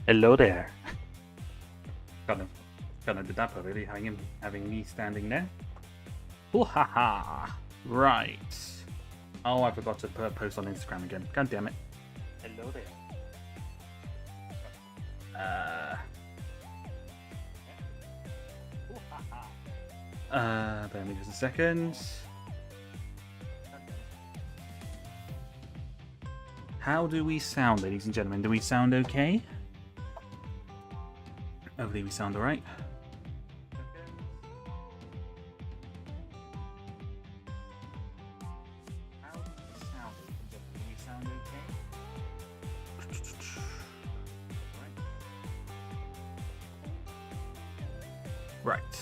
Hello there. kind of did that perfectly, having me standing there. Oh, haha. Right. Oh, I forgot to put a post on Instagram again. God damn it. Hello there. Bear me just a second. How do we sound, ladies and gentlemen? Do we sound okay? Hopefully we sound alright. How do we sound, ladies and gentlemen? Do we sound okay? Right.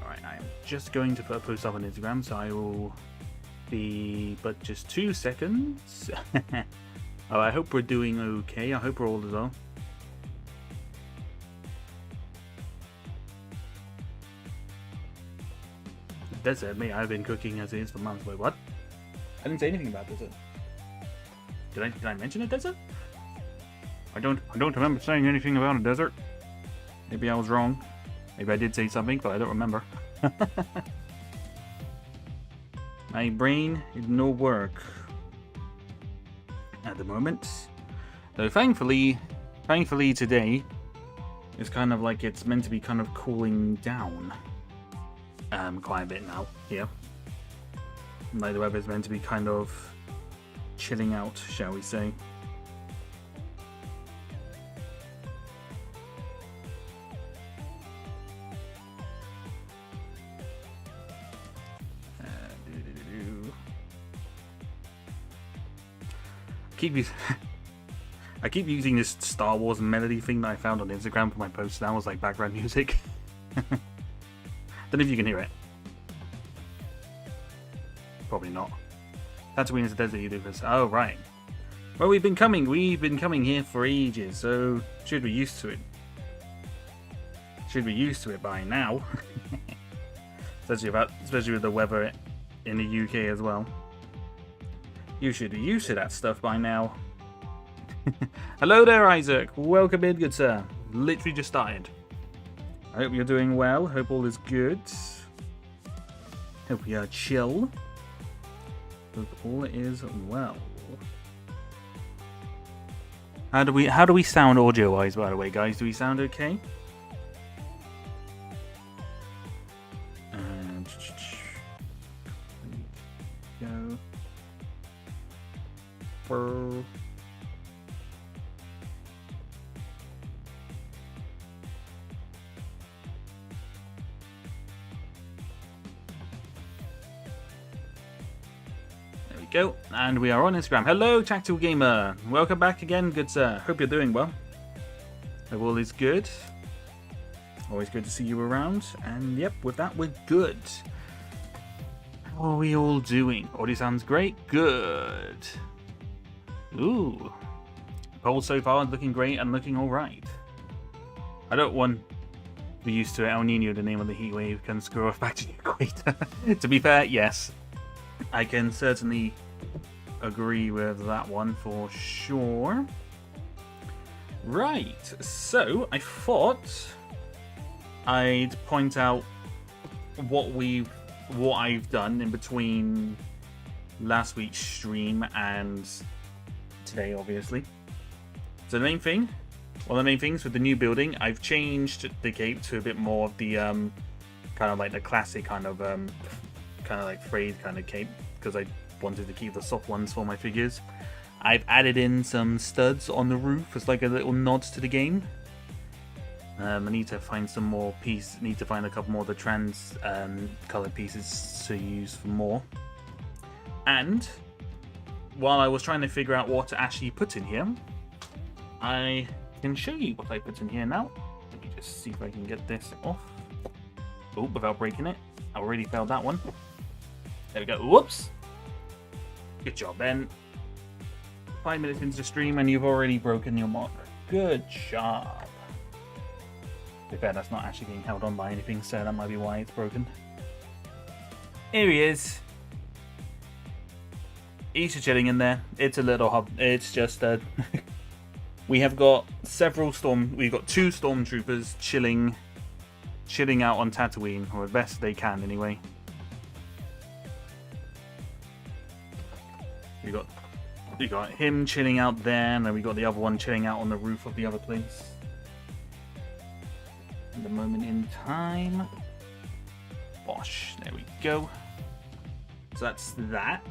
Alright, I am just going to put a post up on Instagram, so I will be but just 2 seconds. Oh, I hope we're doing okay. I hope we're all as well. Desert, mate, I've been cooking as it is for months. Wait, what? I didn't say anything about desert. Did I mention a desert? I don't remember saying anything about a desert. Maybe I was wrong. Maybe I did say something, but I don't remember. My brain is no work at the moment. So thankfully today is kind of like it's meant to be kind of cooling down quite a bit now here. Like the weather's meant to be kind of chilling out, shall we say. I keep using this Star Wars melody thing that I found on Instagram for my posts now as like background music. Don't know if you can hear it. Probably not. Tatooine is a desert you do this. Oh right. Well, we've been coming here for ages, so should be used to it. Should be used to it by now. especially with the weather in the UK as well. You should be used to that stuff by now. Hello there, Isaac. Welcome in, good sir. Literally just started. I hope you're doing well. Hope all is good. Hope you are chill. Hope all is well. How do we sound audio-wise, by the way, guys? Do we sound okay? Go. Brr. There we go, and we are on Instagram. Hello, Tactical Gamer. Welcome back again, good sir. Hope you're doing well. Hope all is good. Always good to see you around. And yep, with that, we're good. How are we all doing? Audio sounds great. Good. Ooh. Poll so far is looking great and looking alright. I don't want to be used to it. El Nino, the name of the heatwave, can screw off back to the equator. To be fair, yes. I can certainly agree with that one for sure. Right, so I thought I'd point out what I've done in between last week's stream and today, obviously. So the main things with the new building, I've changed the cape to a bit more of the kind of like the classic kind of like frayed kind of cape, because I wanted to keep the soft ones for my figures. I've added in some studs on the roof as like a little nod to the game. I need to find some more pieces. Need to find a couple more of the trans colored pieces to use for more. And while I was trying to figure out what to actually put in here, I can show you what I put in here now. Let me just see if I can get this off. Oh, without breaking it. I already failed that one. There we go. Whoops. Good job, Ben. 5 minutes into the stream and you've already broken your mock. Good job. To be fair, that's not actually being held on by anything, so that might be why it's broken. Here he is. he's just chilling in there. It's a little hub. It's just we have got we've got 2 stormtroopers chilling out on Tatooine, or the best they can anyway. We got him chilling out there, and then we got the other one chilling out on the roof of the other place. At the moment in time. Bosh, there we go. So that's that.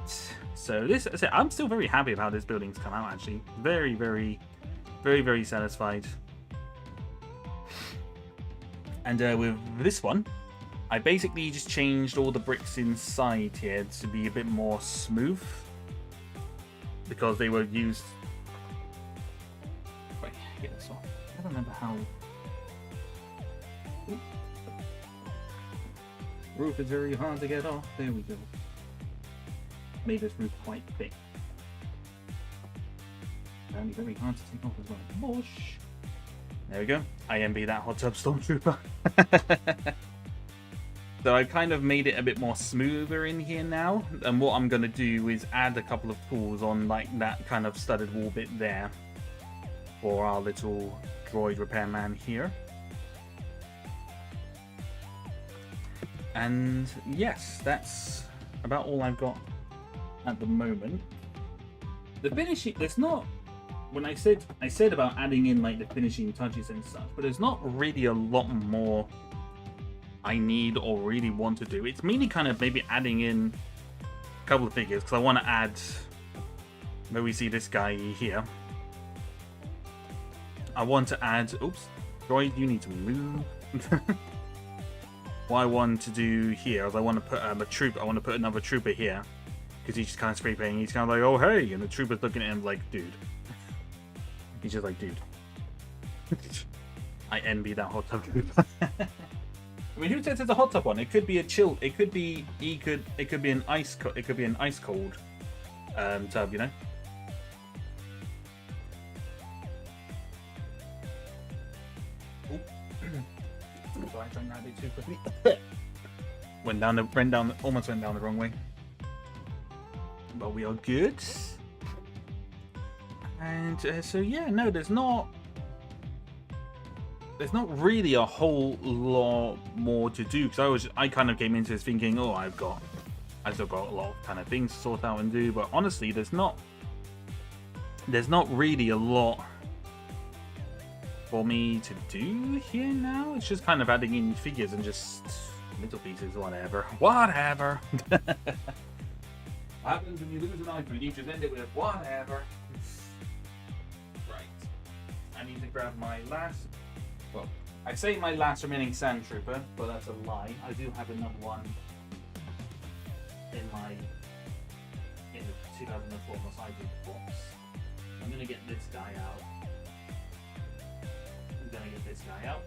So this, I'm still very happy about this building's come out, actually. Very, very, very, very satisfied. And with this one, I basically just changed all the bricks inside here to be a bit more smooth. Because they were used... Wait, get this off. I don't remember how... Ooh. Roof is very hard to get off. There we go. Made this roof quite thick. Apparently very hard to take off as well. Bosh! There we go. IMB that hot tub stormtrooper. So I kind of made it a bit more smoother in here now. And what I'm going to do is add a couple of tools on like that kind of studded wall bit there. For our little droid repairman here. And yes, that's about all I've got at the moment. The finishing, there's not, when I said about adding in like the finishing touches and such, but there's not really a lot more I need or really want to do. It's mainly kind of maybe adding in a couple of figures, because I want to add, where we see this guy here. I want to add, oops, droid, you need to move. What I want to do here is I want to put a troop. I want to put another trooper here, because he's just kind of scraping. He's kind of like, oh hey, and the trooper's looking at him like, dude. He's just like, dude. I envy that hot tub trooper. I mean, who says it's a hot tub one? It could be a chill. It could be. It could be an ice. It could be an ice cold tub. You know. Sorry, I tried not to do too quickly. Almost went down the wrong way. But we are good. And so yeah, no, there's not really a whole lot more to do, because I kind of came into this thinking, oh, I've still got a lot of kind of things to sort out and do, but honestly, there's not really a lot for me to do here now. It's just kind of adding in figures and just little pieces, whatever. What happens when you lose an iPhone? You just end it with whatever. Right. I need to grab my last. Well, I say my last remaining Sand Trooper, but that's a lie. I do have another one in the 2004 Mosaic box. I'm gonna get this guy out. This guy out.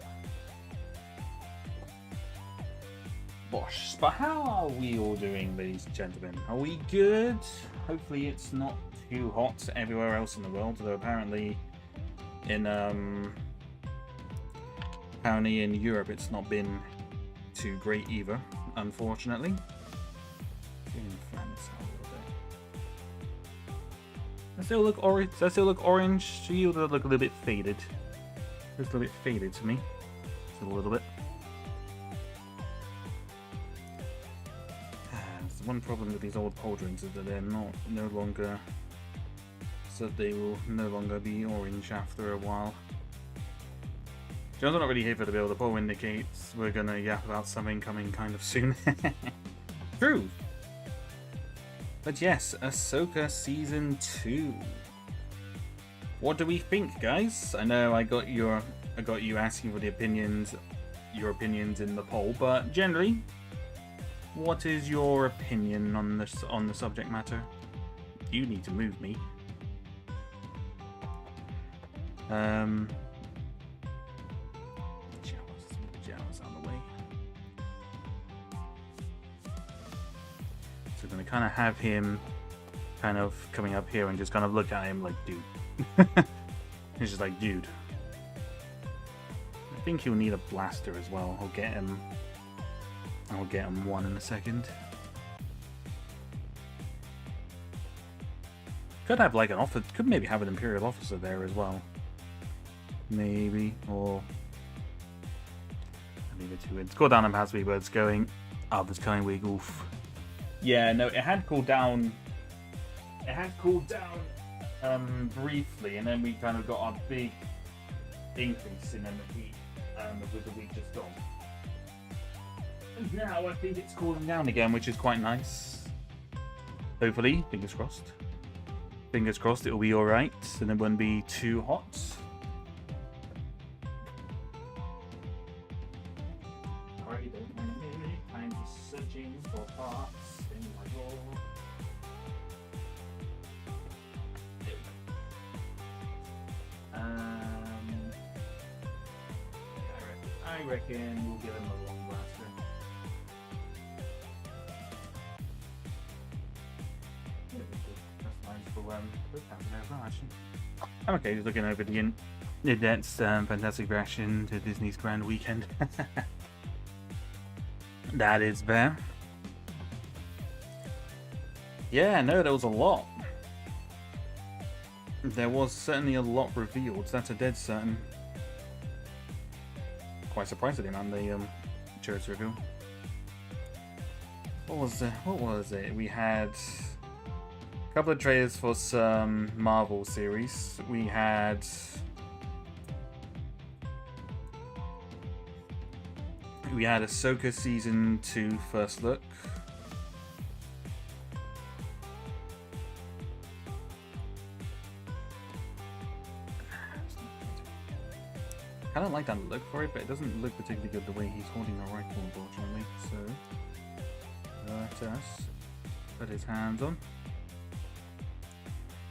Bosh. But how are we all doing, ladies and gentlemen? Are we good? Hopefully it's not too hot everywhere else in the world, though apparently in Europe it's not been too great either, unfortunately. Does that still look orange? Does that still look orange to you? Or does it look a little bit faded? It's a little bit faded to me. Just a little bit. The one problem with these old pauldrons is that they're no longer, so they will no longer be orange after a while. John's not really here for the build. The poll indicates we're gonna yap about something coming kind of soon. True. But yes, Ahsoka Season 2. What do we think, guys? I know I got you asking for your opinions in the poll, but generally, what is your opinion on the subject matter? You need to move me. Jawas on the way. So we're gonna kind of have him kind of coming up here and just kind of look at him like, dude. He's just like, dude. I think he'll need a blaster as well. I'll get him one in a second. Could have like an officer. Could maybe have an Imperial officer there as well. Maybe, or leave it to it. Go down and pass me, but it's going up. It's coming weak. Oof. Yeah, no, it had cooled down. It had cooled down briefly, and then we kind of got a big increase in the heat with the week just gone. And now I think it's cooling down again, which is quite nice. Hopefully, fingers crossed. Fingers crossed it'll be alright, and it won't be too hot. Alright, I'm just searching for parts in my drawer. There we go. I reckon we'll give him a long blaster. I'm okay, just looking over the that's fantastic reaction to Disney's Grand Weekend. That is fair. Yeah, no, there was a lot. There was certainly a lot revealed. That's a dead certain. Quite surprised at the amount they chose to reveal. What was it? We had a couple of trailers for some Marvel series. We had Ahsoka Season 2 first look. I don't like that look for it, but it doesn't look particularly good the way he's holding the rifle, unfortunately. So let us put his hands on.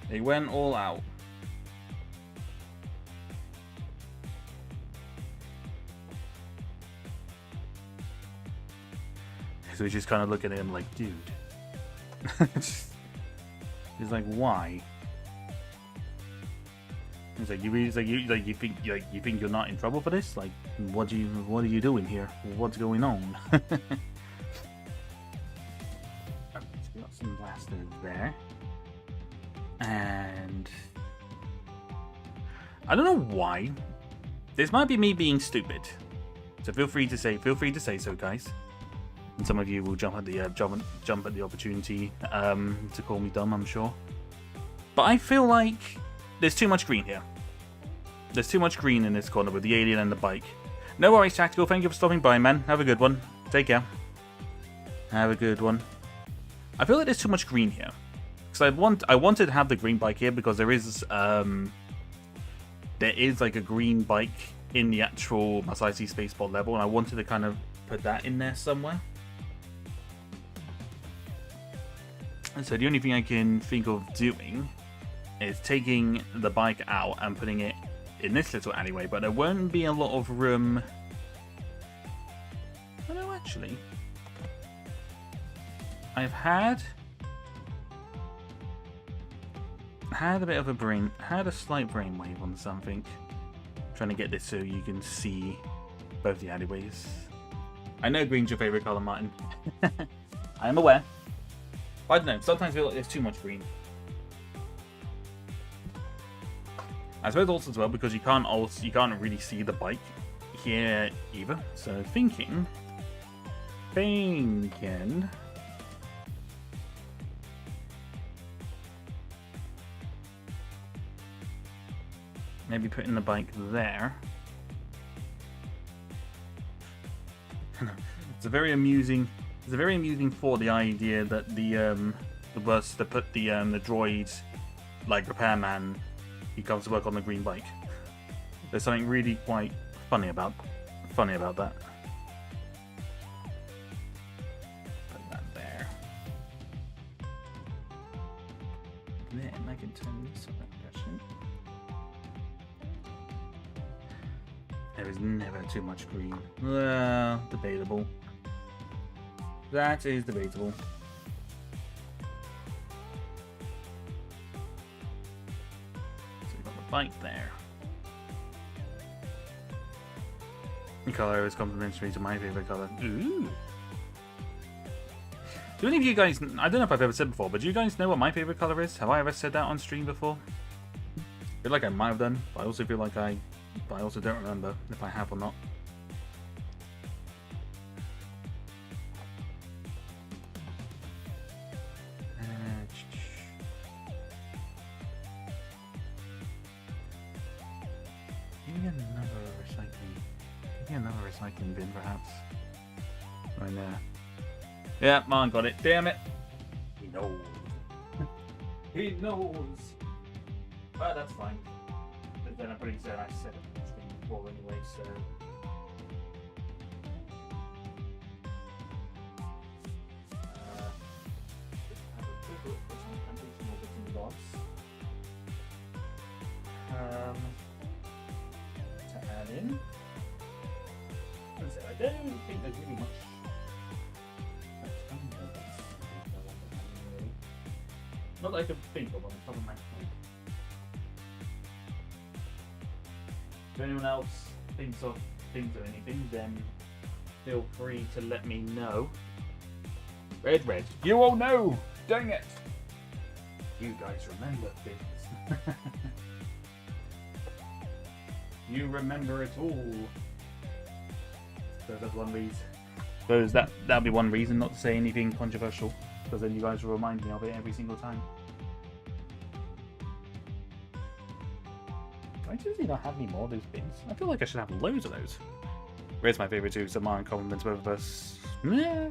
They went all out. So he's just kind of looking at him like, dude. He's like, why? He's like, you think you're not in trouble for this? Like, what are you doing here? What's going on? Just got some blasters there. And I don't know why. This might be me being stupid. So feel free to say so, guys. And some of you will jump at the opportunity to call me dumb, I'm sure. But I feel like there's too much green here. There's too much green in this corner with the alien and the bike. No worries, Tactical. Thank you for stopping by, man. Have a good one. Take care. Have a good one. I feel like there's too much green here. Because I wanted to have the green bike here because there is like a green bike in the actual Mos Eisley spaceport level, and I wanted to kind of put that in there somewhere. And so the only thing I can think of doing is taking the bike out and putting it in this little alleyway, but there won't be a lot of room. Oh no, actually, I've had a bit of a slight brainwave on something. Trying to get this so you can see both the alleyways. I know green's your favorite color, Martin. I am aware. I don't know. Sometimes I feel like there's too much green. I suppose also as well because you can't really see the bike here either. So thinking. Maybe putting the bike there. It's a very amusing thought, the idea that the bus to put the droid like repairman, he comes to work on the green bike. There's something really quite funny about that. Put that there. Then I can turn this direction. There is never too much green. Well, debatable. That is debatable. So we've got the bike there. The color is complementary to my favorite color. Ooh. Do any of you guys... I don't know if I've ever said before, but do you guys know what my favourite colour is? Have I ever said that on stream before? I feel like I might have done, but I also feel like I also don't remember if I have or not. Another recycling bin, perhaps. Right there. Yeah, mine got it. Damn it. He knows. He knows. But that's fine. But then I'm pretty certain I said it before anyway, so. Have a quick look for some additional bits and bobs. To add in. I don't think there's really much. Not that I can think of on the top of my head. If anyone else thinks of anything, then feel free to let me know. Red. You all know! Dang it! You guys remember things. You remember it all. So that's one reason. That'd be one reason not to say anything controversial, because then you guys will remind me of it every single time. Do I just not have any more of those bins? I feel like I should have loads of those. Where's my favourite two? Samara compliments both of us. Yeah.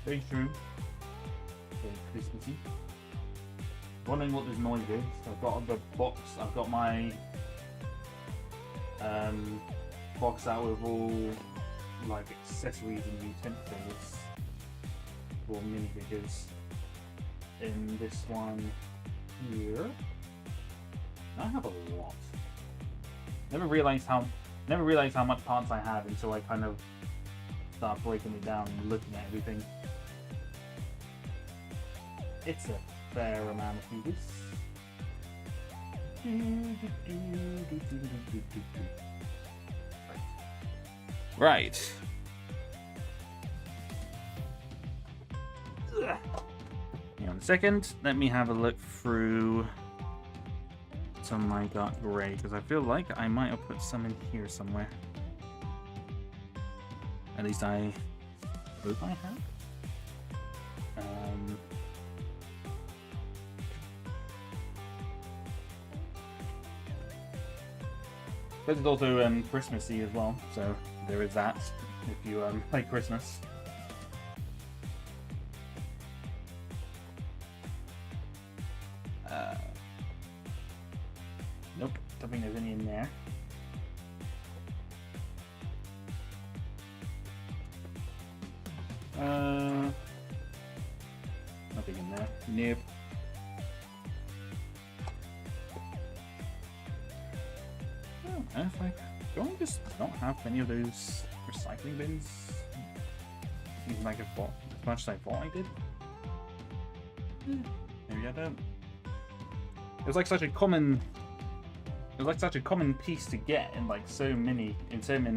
Very true. Very Christmassy. Wondering what this noise is. I've got the box. I've got my box out with all like accessories and utensils for minifigures. In this one here, I have a lot. Never realized how much parts I have until I kind of start breaking it down and looking at everything. It's a fair amount of figures. Right. Hang on a second. Let me have a look through some I got grey, because I feel like I might have put some in here somewhere. At least I hope I have. But it's also Christmassy as well, so there is that, if you like Christmas. Nope, don't think there's any in there. Nothing in there. Nope. And it's like, do I just not have any of those recycling bins? Even like as much as I thought I did. Maybe I don't. It was like such a common piece to get in like so many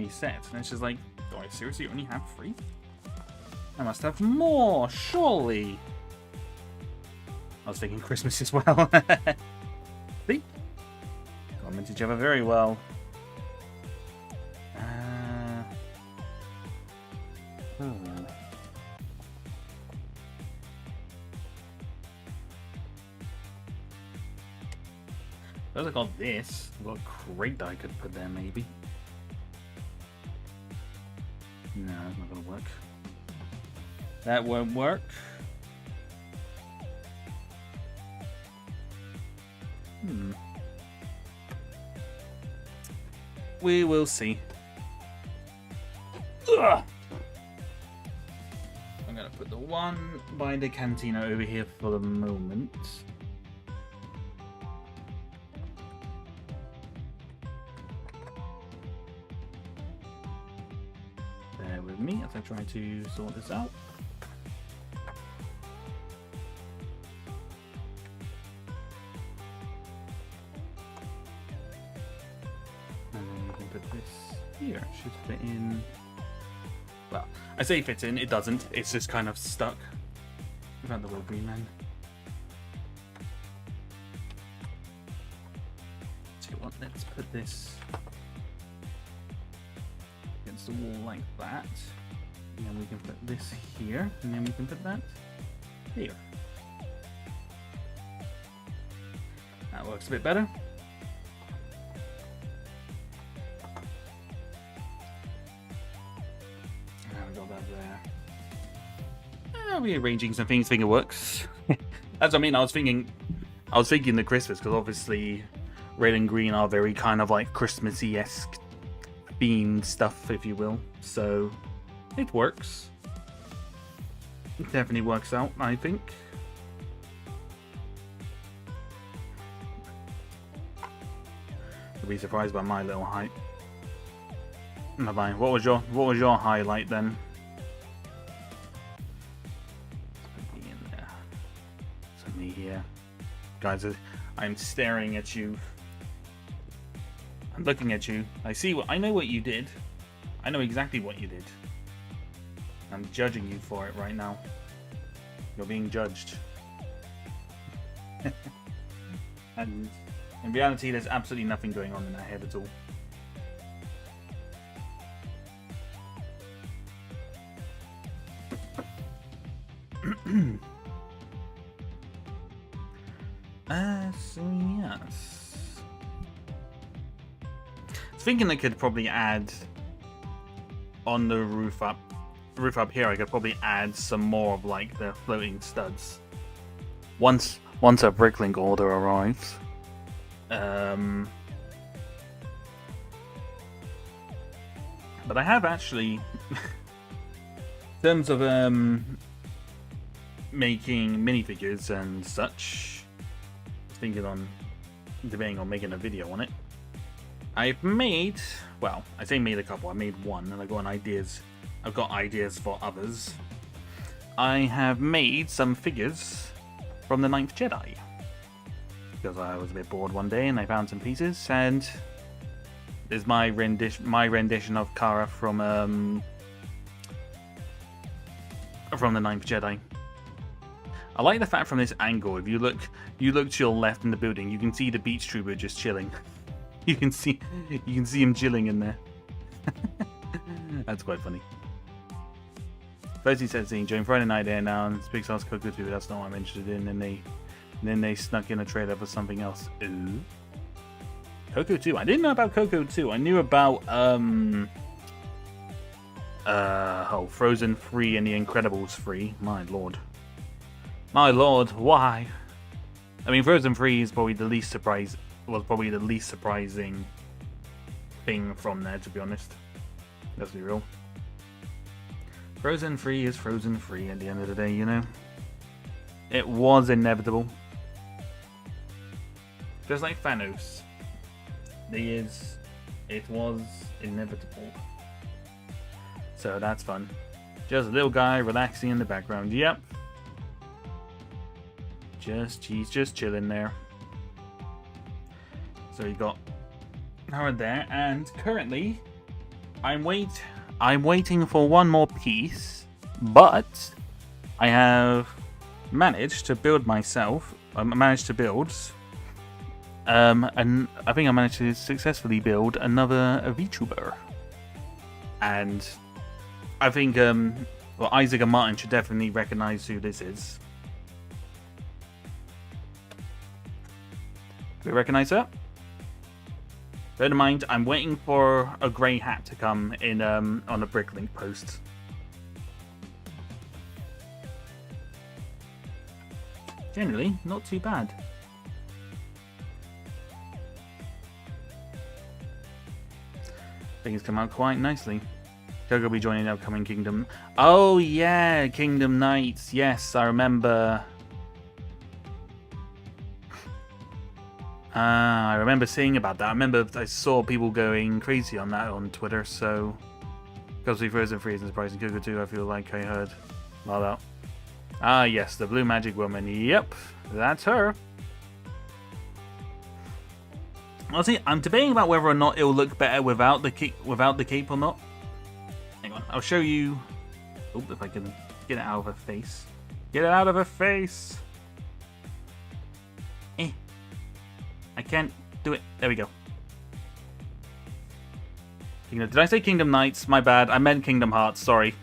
sets, and it's just like, do I seriously only have 3? I must have more, surely. I was thinking Christmas as well. See? Comment each other very well. Suppose I got this. I've got a crate I could put there, maybe. No, it's not gonna work. That won't work. We will see. Ugh. I'm gonna put the one by the cantina over here for the moment. Bear with me as I try to sort this out. Here, it should fit in. Well, I say fits in, it doesn't. It's just kind of stuck. Without the little green man. Tell you what, let's put this against the wall like that. And then we can put this here, and then we can put that here. That works a bit better. And we got that there. I'll be arranging some things, think it works. That's what I mean. I was thinking the Christmas, because obviously red and green are very kind of like Christmassy-esque themed stuff, if you will. So it works. It definitely works out, I think. You'll be surprised by my little height. Bye-bye. What was your highlight then? Me here, guys. I'm staring at you. I'm looking at you. I know what you did. I know exactly what you did. I'm judging you for it right now. You're being judged. And in reality, there's absolutely nothing going on in that head at all. So yes. I was thinking I could probably add on the roof up here. I could probably add some more of like the floating studs once a bricklink order arrives. But I have actually, in terms of making minifigures and such. Thinking on debating on making a video on it. I've made, well, I say made a couple. I made one, and I've got ideas for others. I have made some figures from the Ninth Jedi because I was a bit bored one day and I found some pieces, and there's my rendition of Cara from the Ninth Jedi. I like the fact from this angle, if you look to your left in the building, you can see the beach trooper just chilling. You can see him chilling in there. That's quite funny. First he said, "Join Friday Night Air now and Big Sauce Coco 2. That's not what I'm interested in." And then they snuck in a trailer for something else. Ooh. Coco 2. I didn't know about Coco 2. I knew about Frozen 3 and The Incredibles 3. My lord. My lord, why? I mean, Frozen 3 is probably the least surprising thing from there, to be honest. Let's be real. Frozen 3 is Frozen 3 at the end of the day, you know? It was inevitable. Just like Thanos. It was inevitable. So that's fun. Just a little guy relaxing in the background. Yep. He's just chilling there. So you got Howard there, and currently I'm waiting for one more piece, but I have managed to build myself. And I think I managed to successfully build another VTuber, and I think Isaac and Martin should definitely recognize who this is. Do we recognize her? Bear in mind, I'm waiting for a grey hat to come in on a bricklink post. Generally, not too bad. Things come out quite nicely. Coco will be joining the upcoming Kingdom. Oh yeah, Kingdom Knights. Yes, I remember. I remember seeing about that. I remember I saw people going crazy on that on Twitter. So, Ghostly Frozen 3 isn't surprising. Coco 2, I feel like I heard about that. Ah, yes, the Blue Magic Woman. Yep, that's her. Honestly, I'm debating about whether or not it'll look better without the cape or not. Hang on, I'll show you Oh, if I can get it out of her face. Get it out of her face! I can't do it. There we go. Did I say Kingdom Knights? My bad. I meant Kingdom Hearts. Sorry.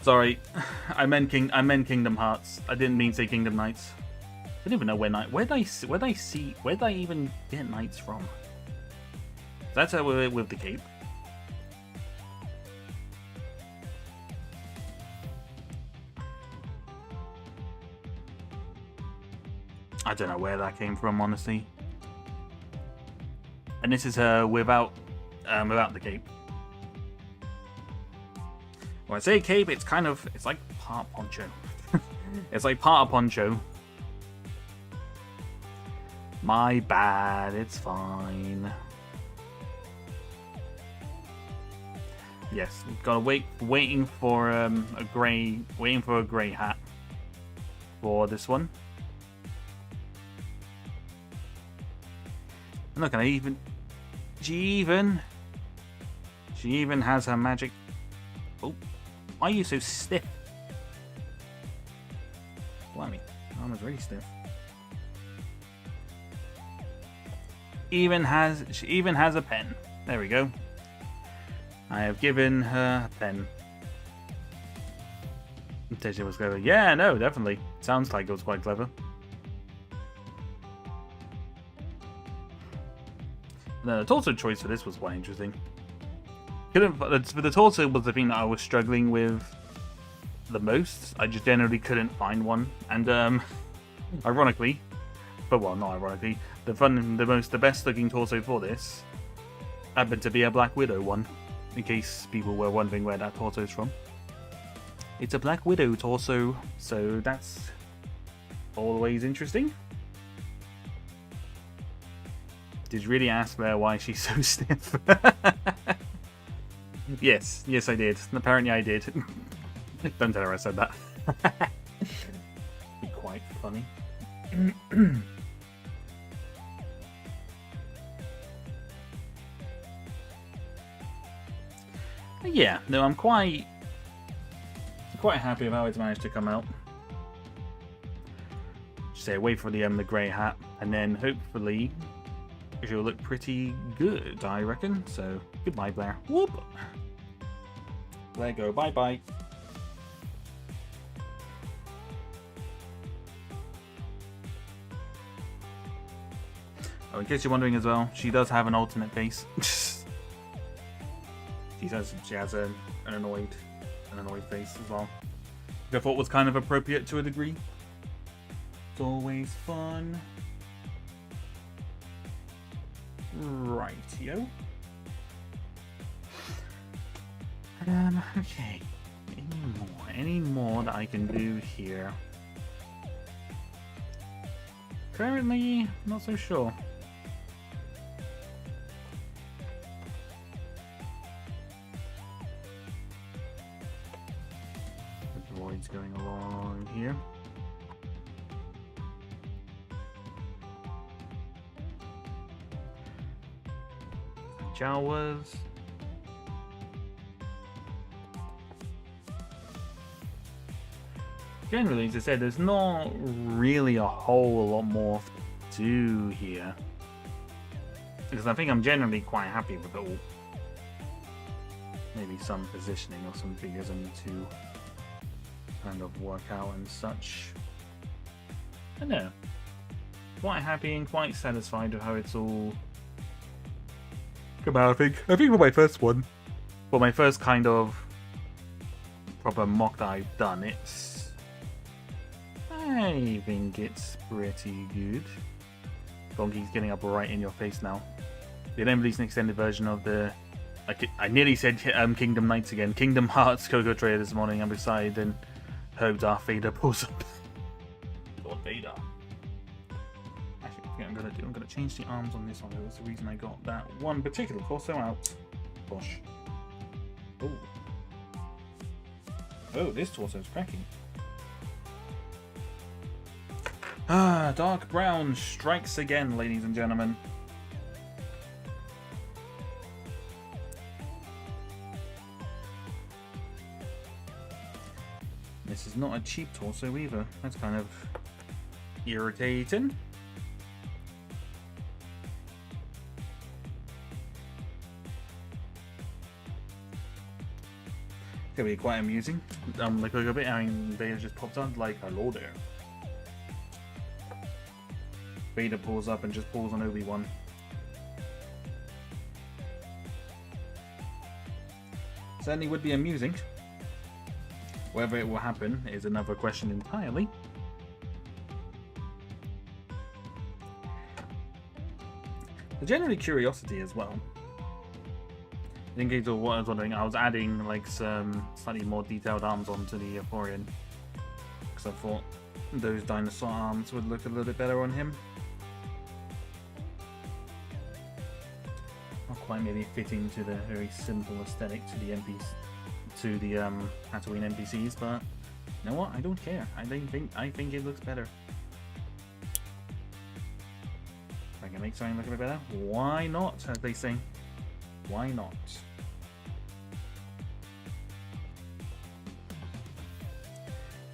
Sorry. I meant Kingdom Hearts. I didn't mean to say Kingdom Knights. I don't even know where'd I even get Knights from? That's how we're with the cape. I don't know where that came from, honestly. And this is her without the cape. When I say cape, it's like part poncho. It's like part of poncho. My bad, it's fine. Yes, we've got to waiting for a grey hat for this one. And look, she even has her magic. Oh, why are you so stiff? Blimey, my arm is really stiff. She even has a pen. There we go. I have given her a pen. Teja was clever. Yeah, no, definitely. Sounds like it was quite clever. The torso choice for this was quite interesting. The torso was the thing that I was struggling with the most. I just generally couldn't find one, and ironically, but well, not ironically, the best looking torso for this happened to be a Black Widow one. In case people were wondering where that torso is from, it's a Black Widow torso, so that's always interesting. Did you really ask there why she's so stiff? Yes, I did. Apparently I did. Don't tell her I said that. Be quite funny. Yeah, no, I'm quite happy with how it's managed to come out. Just say wait for the grey hat, and then hopefully she'll look pretty good, I reckon. So, goodbye, Blair. Whoop! Blair, go bye-bye. Oh, in case you're wondering as well, she does have an alternate face. She has an annoyed face as well. Which I thought was kind of appropriate to a degree. It's always fun. Rightio. Okay. Any more that I can do here? Currently, not so sure. The droid's going along here. Jawas. Generally, as I said, there's not really a whole lot more to do here. Because I think I'm generally quite happy with it all. Maybe some positioning or some figures I need to kind of work out and such. I don't know. Quite happy and quite satisfied with how it's all come out, I think for my first one. Well, my first kind of proper mock that I've done, I think it's pretty good. Gonki's getting up right in your face now. They then released an extended version of the... I nearly said Kingdom Knights again. Kingdom Hearts Coco trailer this morning. I'm excited and hope Darth Vader pulls up. Lord Vader. Actually, I think I'm gonna change the arms on this one. That's the reason I got that one particular torso out. Gosh. Oh, this torso's cracking. Ah, dark brown strikes again, ladies and gentlemen. This is not a cheap torso either. That's kind of irritating. It's gonna be quite amusing. Like a little bit, I mean, Vader just popped on like, hello there. Vader pulls up and just pulls on Obi-Wan. Certainly would be amusing. Whether it will happen is another question entirely. But generally curiosity as well. In case of what I was wondering, I was adding like some slightly more detailed arms onto the Aphorian. Because I thought those dinosaur arms would look a little bit better on him. Not quite maybe fitting to the very simple aesthetic to the NPCs, to the Tatooine NPCs, but you know what? I don't care. I think it looks better. If I can make something look a bit better, why not? As they say, why not?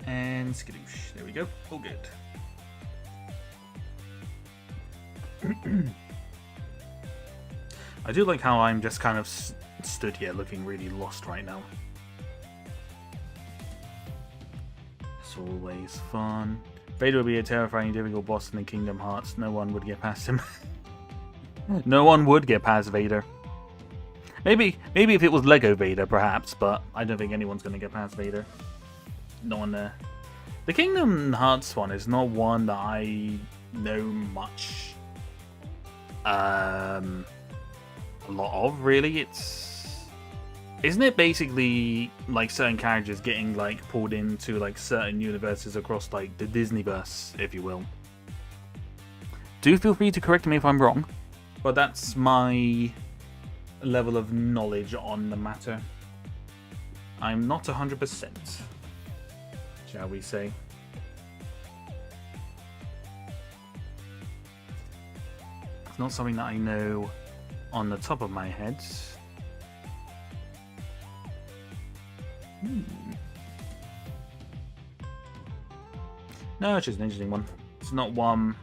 And skadoosh. There we go. All good. I do like how I'm just kind of stood here looking really lost right now. It's always fun. Vader would be a terrifying, difficult boss in the Kingdom Hearts. No one would get past him. No one would get past Vader. Maybe if it was Lego Vader, perhaps, but I don't think anyone's going to get past Vader. No one there. The Kingdom Hearts one is not one that I know much. A lot of, really. Isn't it basically like certain characters getting like pulled into like certain universes across like the Disneyverse, if you will? Do feel free to correct me if I'm wrong, but that's my level of knowledge on the matter. I'm not 100%, shall we say. It's not something that I know on the top of my head. No, it's just an interesting one. It's not one.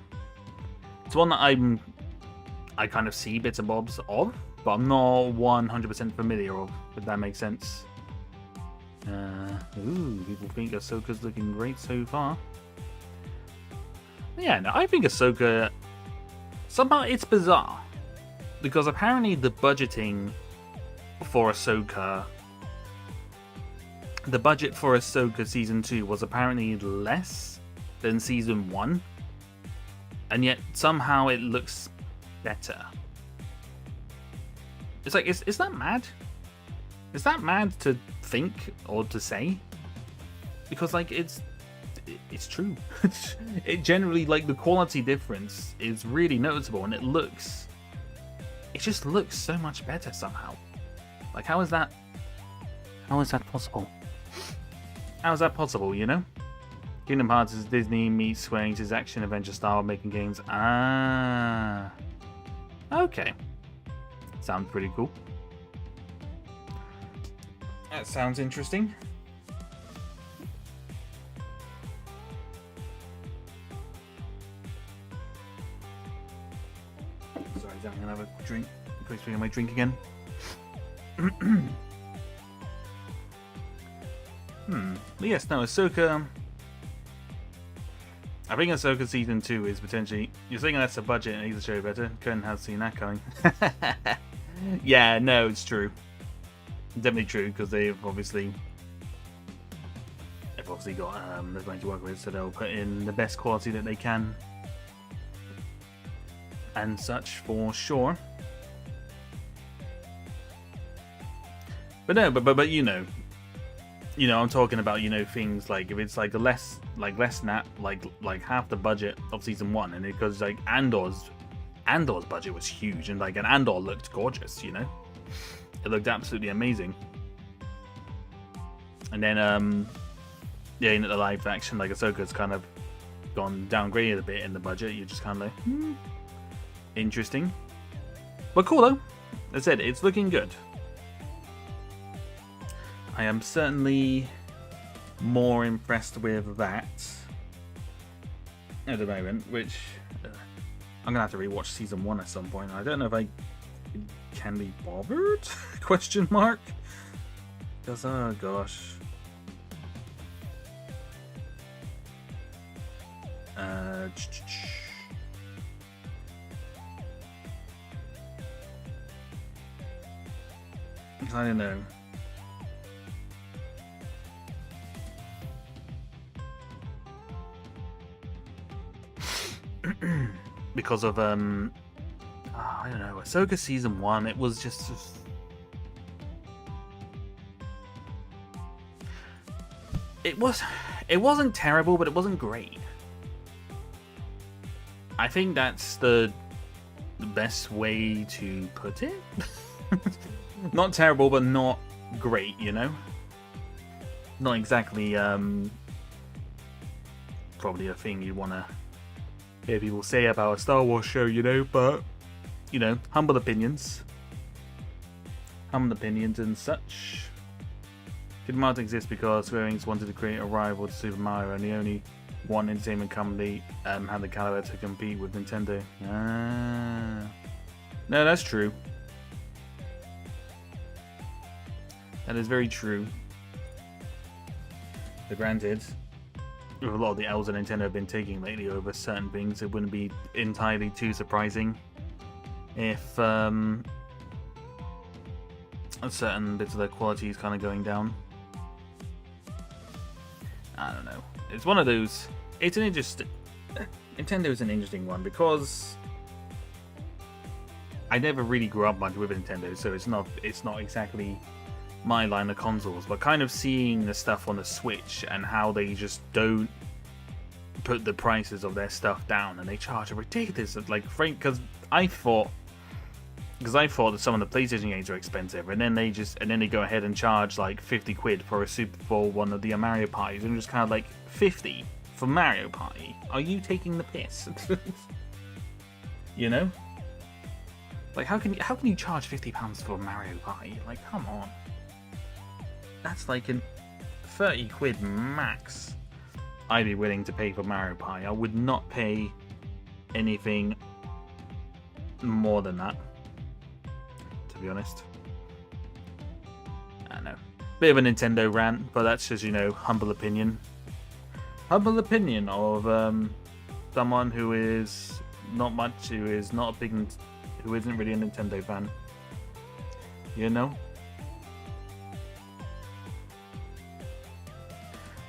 It's one that I kind of see bits and bobs of, but I'm not 100% familiar with, if that makes sense. Ooh, people think Ahsoka's looking great so far. Yeah, no, I think Ahsoka. Somehow it's bizarre because apparently the budgeting for Ahsoka. The budget for Ahsoka Season 2 was apparently less than Season 1, and yet somehow it looks better. It's like, is that mad? Is that mad to think or to say? Because, like, it's true. It generally, like, the quality difference is really noticeable, and it just looks so much better somehow. Like, how is that possible? How is that possible, you know? Kingdom Hearts is Disney meets Square Enix's action-adventure style of making games. Ah. Okay. Sounds pretty cool. That sounds interesting. Sorry, I'm gonna have a drink. Please bring my drink again. But yes, no, Ahsoka. I think Ahsoka Season 2 is potentially. You're saying that's a budget and it needs to show better. Couldn't have seen that coming. Yeah, no, it's true. Definitely true, because they've obviously got there's money to work with, so they'll put in the best quality that they can and such for sure. But no, but you know, I'm talking about, things like if it's like less half the budget of Season 1, and because like Andor's budget was huge, and like Andor looked gorgeous, it looked absolutely amazing. And then in the live action, like Ahsoka's kind of gone downgraded a bit in the budget. You're just kind of like, interesting, but cool though. As I said, it's looking good. I am certainly more impressed with that at the moment, which I'm gonna have to rewatch season 1 at some point. I don't know if I can be bothered? Question mark. Because oh gosh. I don't know. Because of I don't know, Ahsoka season 1, it was just it wasn't terrible, but it wasn't great. I think that's the best way to put it. Not terrible, but not great, you know? Not exactly probably a thing you'd want to hear people say about a Star Wars show, you know, but, you know, humble opinions. Humble opinions and such. Did Martin exist because Square Enix wanted to create a rival to Super Mario, and the only one entertainment company had the caliber to compete with Nintendo? Ah. No, that's true. That is very true. But granted, with a lot of the L's that Nintendo have been taking lately over certain things, it wouldn't be entirely too surprising if certain bits of their quality is kind of going down. I don't know. It's one of those. It's an interesting. Nintendo is an interesting one because I never really grew up much with Nintendo, so it's not exactly my line of consoles, but kind of seeing the stuff on the Switch and how they just don't put the prices of their stuff down, and they charge a ridiculous, like, because I thought that some of the PlayStation games are expensive, and then they go ahead and charge like 50 quid for one of the Mario Parties, and I'm just kind of like, 50 for Mario Party? Are you taking the piss? You know, like how can you charge £50 for Mario Party? Like, come on. That's like 30 quid max I'd be willing to pay for Mario Party. I would not pay anything more than that, to be honest. I don't know. Bit of a Nintendo rant, but that's just, you know, humble opinion. Humble opinion of someone who is not who isn't really a Nintendo fan. You know?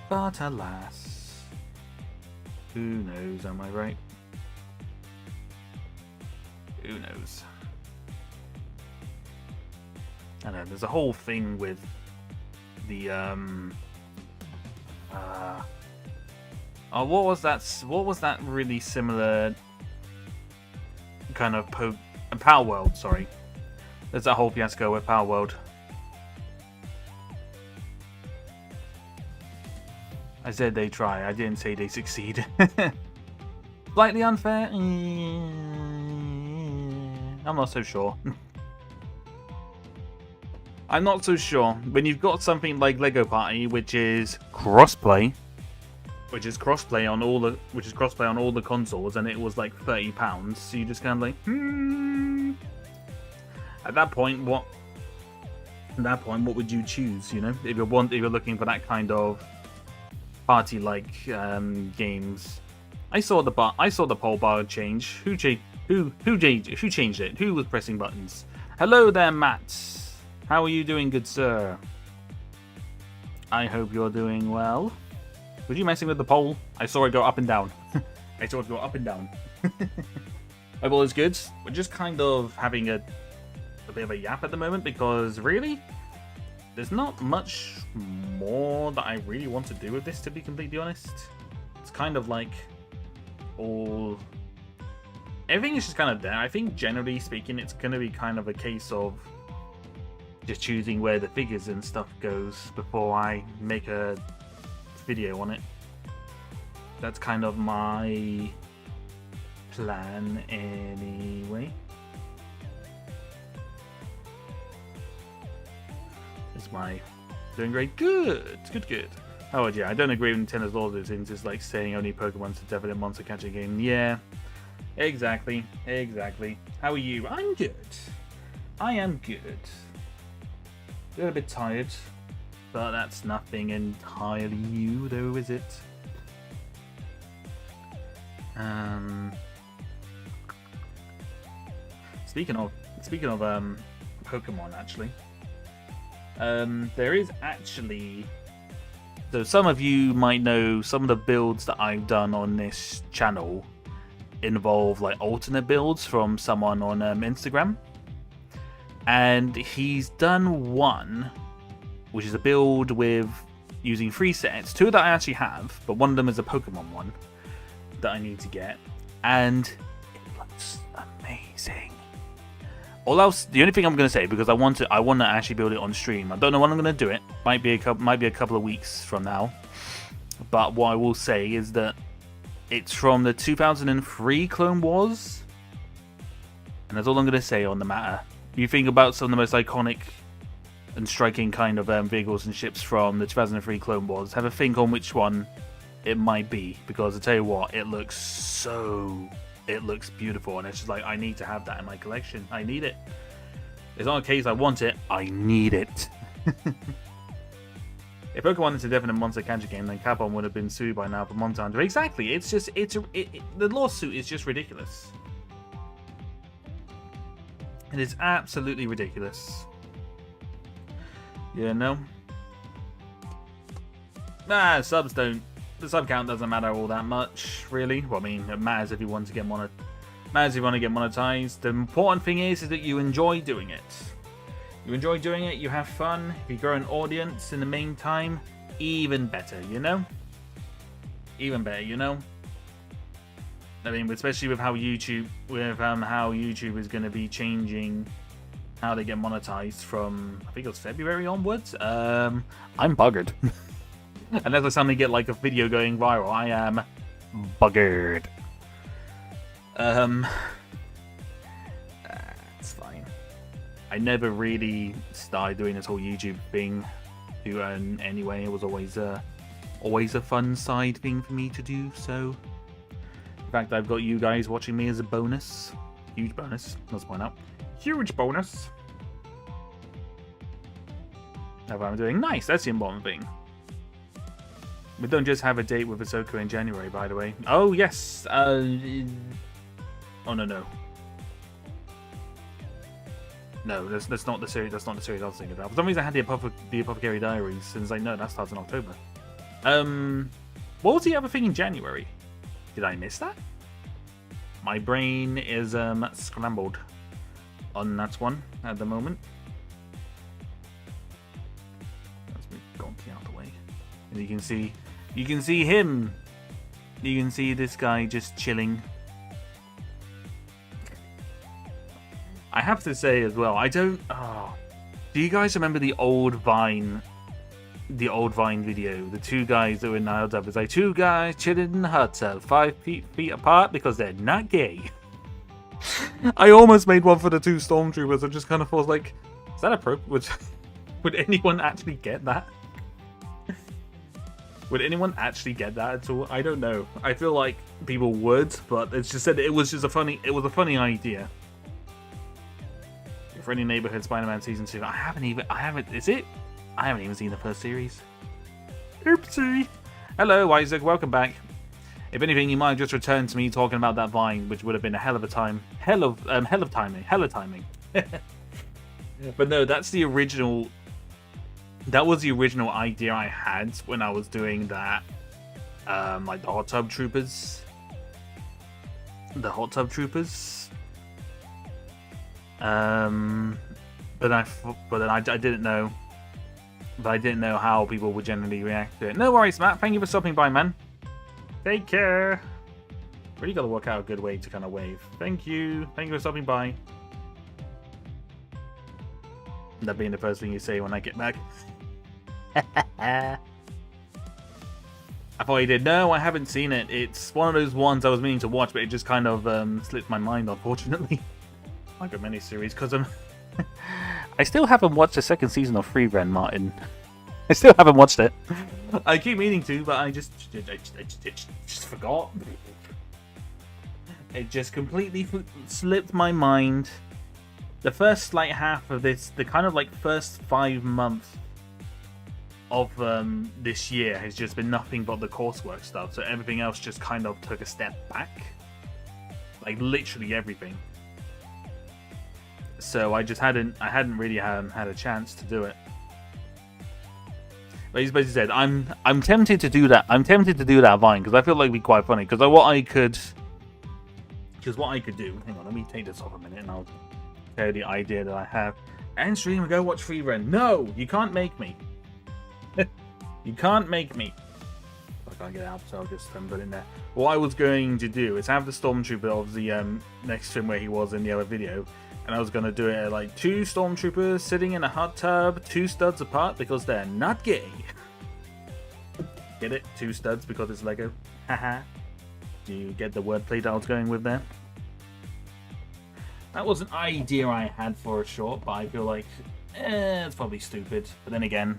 But alas, who knows, am I right? Who knows? I know, there's a whole thing with the what was that really similar kind of Power World, sorry. There's that whole fiasco with Power World. I said they try, I didn't say they succeed. Slightly unfair? I'm not so sure. I'm not so sure. When you've got something like Lego Party, which is crossplay on all the consoles, and it was like £30, so you just kind of like, At that point, what would you choose? You know, if you're looking for that kind of party-like games. I saw the poll bar change. Who changed it? Who was pressing buttons? Hello there, Matt. How are you doing, good sir? I hope you're doing well. Were you messing with the poll? I saw it go up and down. I saw it go up and down. Hope all is good. We're just kind of having a bit of a yap at the moment because really, there's not much more that I really want to do with this, to be completely honest. It's kind of like everything is just kind of there. I think generally speaking, it's going to be kind of a case of just choosing where the figures and stuff goes before I make a video on it. That's kind of my plan anyway. It's my doing great. Good. Oh yeah, I don't agree with Nintendo's laws in just like saying only Pokemon's a definite monster catching game. Yeah, exactly. How are you? I'm good. I am good. A little bit tired, but that's nothing entirely new, though, is it? Speaking of Pokemon, actually, there is actually. So some of you might know some of the builds that I've done on this channel involve like alternate builds from someone on Instagram. And he's done one, which is a build with using 3 sets. 2 that I actually have, but one of them is a Pokemon one that I need to get. And it looks amazing. All else, the only thing I'm going to say, because I want to actually build it on stream. I don't know when I'm going to do it. Might be a couple of weeks from now. But what I will say is that it's from the 2003 Clone Wars, and that's all I'm going to say on the matter. You think about some of the most iconic and striking kind of vehicles and ships from the 2003 Clone Wars. Have a think on which one it might be, because I tell you what, it looks beautiful, and it's just like, I need to have that in my collection. I need it. It's not a case I want it, I need it. If Pokemon is a definite monster catcher game, then Capcom would have been sued by now for montage. Exactly. It's just the lawsuit is just ridiculous. It is absolutely ridiculous. Yeah, no. Nah, subs don't. The sub count doesn't matter all that much, really. Well, I mean, it matters if you want to get monetized. The important thing is that you enjoy doing it. You enjoy doing it, you have fun. If you grow an audience in the meantime, even better, you know? Even better, you know? I mean, especially with how YouTube is going to be changing how they get monetized from, I think it was February onwards. I'm buggered. Unless I suddenly get like a video going viral, I am buggered. It's fine. I never really started doing this whole YouTube thing to earn anyway. It was always a fun side thing for me to do. So, in fact, I've got you guys watching me as a bonus. Huge bonus. Let's point out. Huge bonus. How I'm doing? Nice. That's the important thing. We don't just have a date with Ahsoka in January, by the way. Oh yes. Oh no. No, that's not the series. That's not the series I was thinking about. For some reason, I had the Apothecary Diaries, and it's like, no, that starts in October. What was the other thing in January? Did I miss that? My brain is scrambled on that one at the moment. Let's move Gonky out of the way, and you can see him. You can see this guy just chilling. I have to say as well, do you guys remember the old Vine video? The 2 guys that were nailed up. It's like 2 guys chilling in the hot tub, 5 feet apart because they're not gay. I almost made one for the 2 stormtroopers. I just kind of thought, like, is that appropriate? Would anyone actually get that? Would anyone actually get that at all? I don't know. I feel like people would, but it's just said it was a funny idea. For any Neighborhood Spider-Man Season 2. I haven't even seen the first series. Oopsie. Hello, Isaac. Welcome back. If anything, you might have just returned to me talking about that Vine, which would have been a hell of timing. But no, that's the original. That was the original idea I had when I was doing that. Like the Hot Tub Troopers. But then I didn't know. But I didn't know how people would generally react to it. No worries, Matt. Thank you for stopping by, man. Take care. Really got to work out a good way to kind of wave. Thank you. Thank you for stopping by. That being the first thing you say when I get back. I thought you did. No, I haven't seen it. It's one of those ones I was meaning to watch, but it just kind of slipped my mind, unfortunately. Like a miniseries, because I still haven't watched the 2nd season of Free Ren, Martin. I still haven't watched it. I keep meaning to, but I just forgot. It just completely slipped my mind. The first like half of this, the kind of like first 5 months of this year has just been nothing but the coursework stuff. So everything else just kind of took a step back. Like literally everything. So I hadn't really had a chance to do it. But he's basically said, I'm tempted to do that. I'm tempted to do that Vine because I feel like it'd be quite funny. Because what I could do. Hang on, let me take this off a minute, and I'll tell you the idea that I have. End stream and go watch free run. No, you can't make me. You can't make me. I can't get it out, so I'll just put it in there. What I was going to do is have the Stormtrooper of the next stream where he was in the other video. And I was going to do it like 2 Stormtroopers sitting in a hot tub, 2 studs apart because they're not gay. Get it? 2 studs because it's Lego. Haha. Do you get the wordplay that I was going with there? That was an idea I had for a short, but I feel like it's probably stupid. But then again,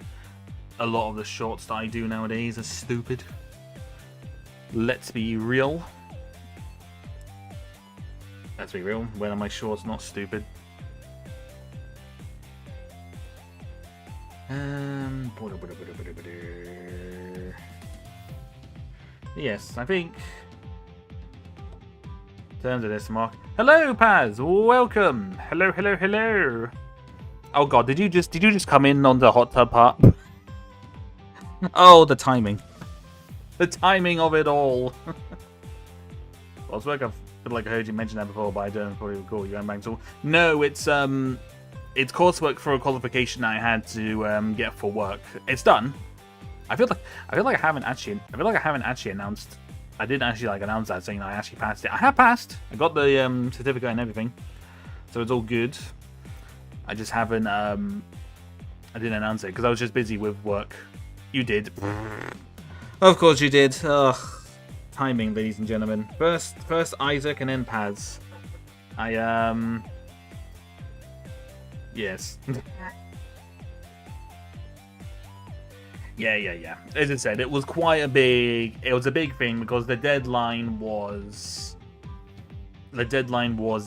a lot of the shorts that I do nowadays are stupid. Let's be real. Let's be real. When are my shorts not stupid? Yes, I think. In terms of this, Mark. Hello, Paz. Welcome. Hello, hello, hello. Oh God, did you just come in on the hot tub part? Oh, the timing. The timing of it all. I was working. I feel like I heard you mention that before, but I don't probably recall you going back to. No, it's coursework for a qualification I had to get for work. It's done. I feel like I haven't actually announced. I didn't actually like announce that, saying I actually passed it. I have passed. I got the certificate and everything, so it's all good. I just haven't. I didn't announce it because I was just busy with work. You did. Of course you did. Ugh. Timing, ladies and gentlemen. First Isaac and then Paz. Yes. Yeah. As I said, it was quite a big. It was a big thing because the deadline was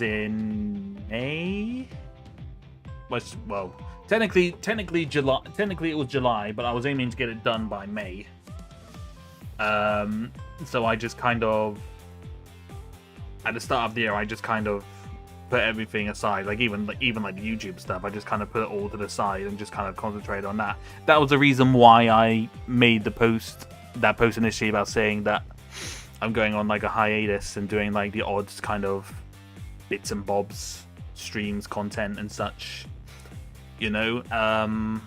in May. Well, technically July. Technically it was July, but I was aiming to get it done by May. So I just kind of, at the start of the year, I just kind of put everything aside, like even like the YouTube stuff. I just kind of put it all to the side and just kind of concentrate on that. That was the reason why I made that post initially about saying that I'm going on like a hiatus and doing like the odd kind of bits and bobs, streams, content and such. You know, but I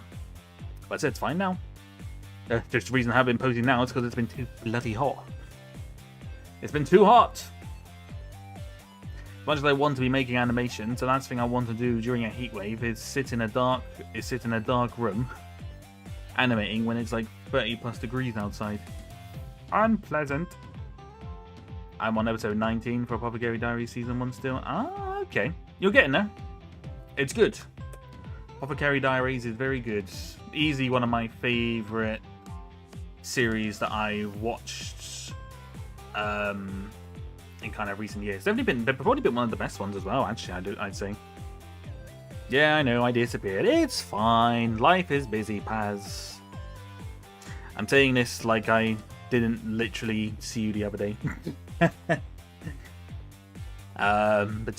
said it's fine now. Just the reason I haven't been posting now is because it's been too bloody hot. It's been too hot. As much as I want to be making animations, the last thing I want to do during a heat wave is sit in a dark room animating when it's like 30+ degrees outside. Unpleasant. I'm on episode 19 for Apothecary Diaries season 1 still. Ah, okay. You're getting there. It's good. Apothecary Diaries is very good. Easily one of my favourite series that I watched in kind of recent years. They've probably been one of the best ones as well, actually, I'd say. Yeah, I know, I disappeared. It's fine. Life is busy, Paz. I'm saying this like I didn't literally see you the other day. But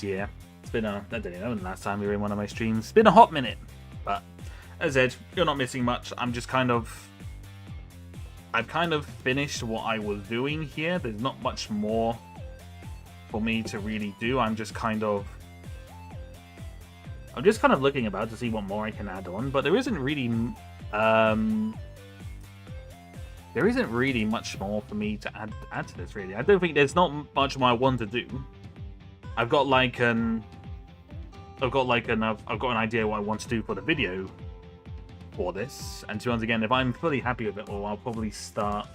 yeah, it's been I don't know when the last time you were in one of my streams. It's been a hot minute. But as I said, you're not missing much. I've kind of finished what I was doing here. There's not much more for me to really do. I'm just kind of looking about to see what more I can add on, but there isn't really much more for me to add to this, really. I don't think there's not much more I want to do. I've got an idea what I want to do for the video for this, and to be honest, again, if I'm fully happy with it all, I'll probably start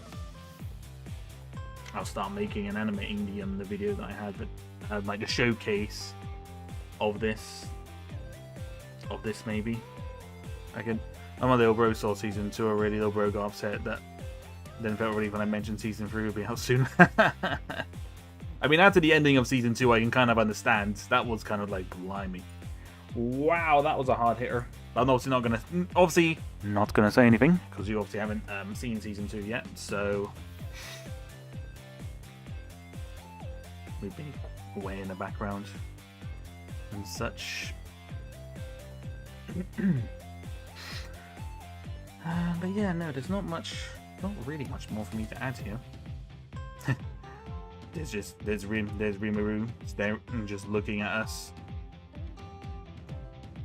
making and animating the video that I had like the showcase of this maybe. I could my little bro saw season 2 already. Little bro got upset that then felt relief when I mentioned season 3 would be out soon. I mean, after the ending of season 2, I can kind of understand. That was kind of like, blimey. Wow, that was a hard hitter. I'm obviously not gonna say anything because you obviously haven't seen season 2 yet. So we've been away in the background and such. But yeah, no, there's not really much more for me to add here. there's Rimuru there just looking at us.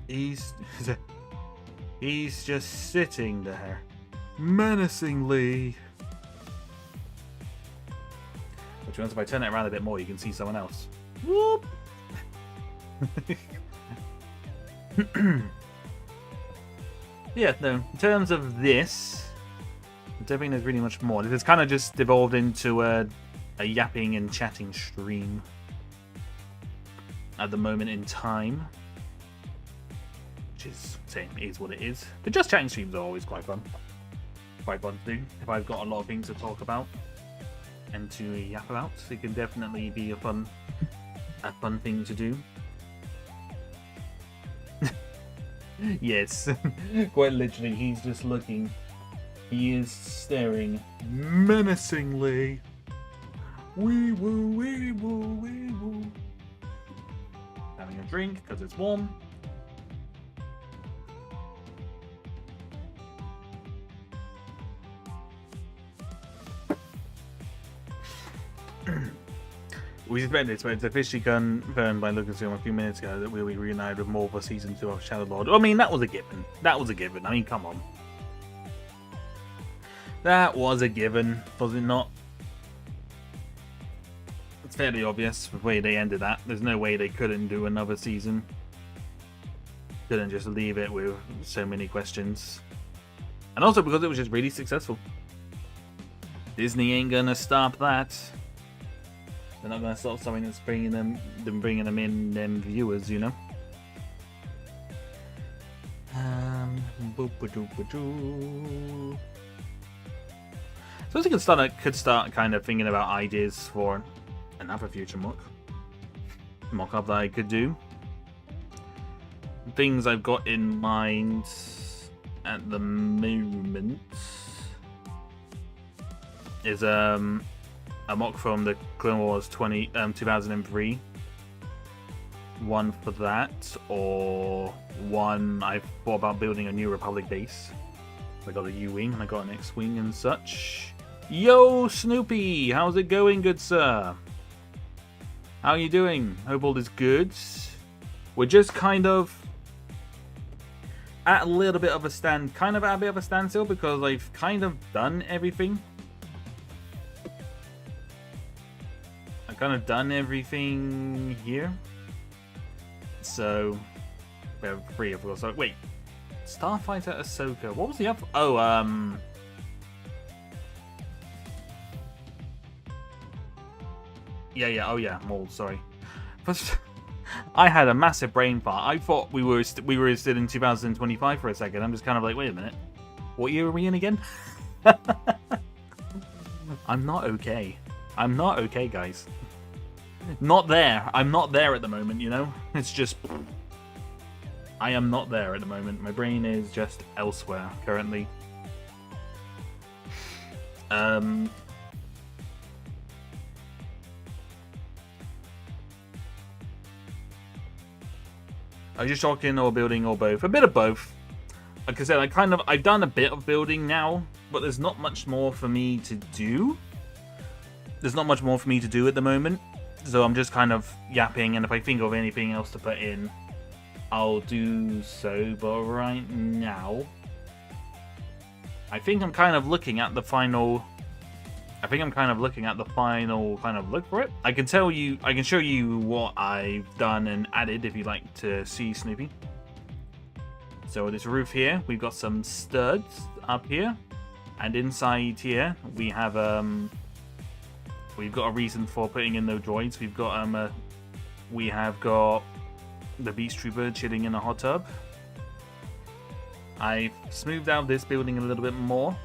He's just sitting there menacingly. Which means if I turn it around a bit more, you can see someone else. Whoop! Yeah, no, in terms of this, I don't think there's really much more. It's kind of just evolved into a yapping and chatting stream at the moment in time. Which is, same, is what it is. But just chatting streams are always quite fun. Quite fun to do. If I've got a lot of things to talk about and to yap about, it can definitely be a fun thing to do. Yes, quite literally, he's just looking. He is staring menacingly. Wee woo, wee woo, wee woo. Having a drink because it's warm. We suspect this, but it's officially confirmed by Lucasfilm a few minutes ago that we'll be reunited with more for season 2 of Shadow Lord. I mean, that was a given. That was a given. I mean, come on. That was a given, was it not? It's fairly obvious the way they ended that. There's no way they couldn't do another season. Couldn't just leave it with so many questions. And also because it was just really successful. Disney ain't gonna stop that. They're not going to stop something that's bringing them in, them viewers, you know. So I could start kind of thinking about ideas for another future mock-up that I could do. Things I've got in mind at the moment is a mock from the Clone Wars 2003. One for that, or one I thought about building a New Republic base. I got a U-Wing and I got an X-Wing and such. Yo, Snoopy! How's it going, good sir? How are you doing? Hope all is good. We're just kind of at a little bit of a standstill because I've kind of done everything. Kind of done everything here, so we have 3 of course. So wait, Starfighter, Ahsoka. What was the other? Oh, yeah. Oh yeah, Maul. Sorry, I had a massive brain fart. I thought we were still in 2025 for a second. I'm just kind of like, wait a minute, what year are we in again? I'm not okay. I'm not okay, guys. Not there. I'm not there at the moment, you know? It's just... I am not there at the moment. My brain is just elsewhere, currently. Are you just talking or building or both? A bit of both. Like I said, I've done a bit of building now, but there's not much more for me to do. There's not much more for me to do at the moment. So I'm just kind of yapping, and if I think of anything else to put in, I'll do so. But right now, I think I'm kind of looking at the final... kind of look for it. I can show you what I've done and added if you'd like to see, Snoopy. So this roof here, we've got some studs up here. And inside here, we have we've got a reason for putting in those droids. We have got the Beast Trooper chilling in a hot tub. I've smoothed out this building a little bit more.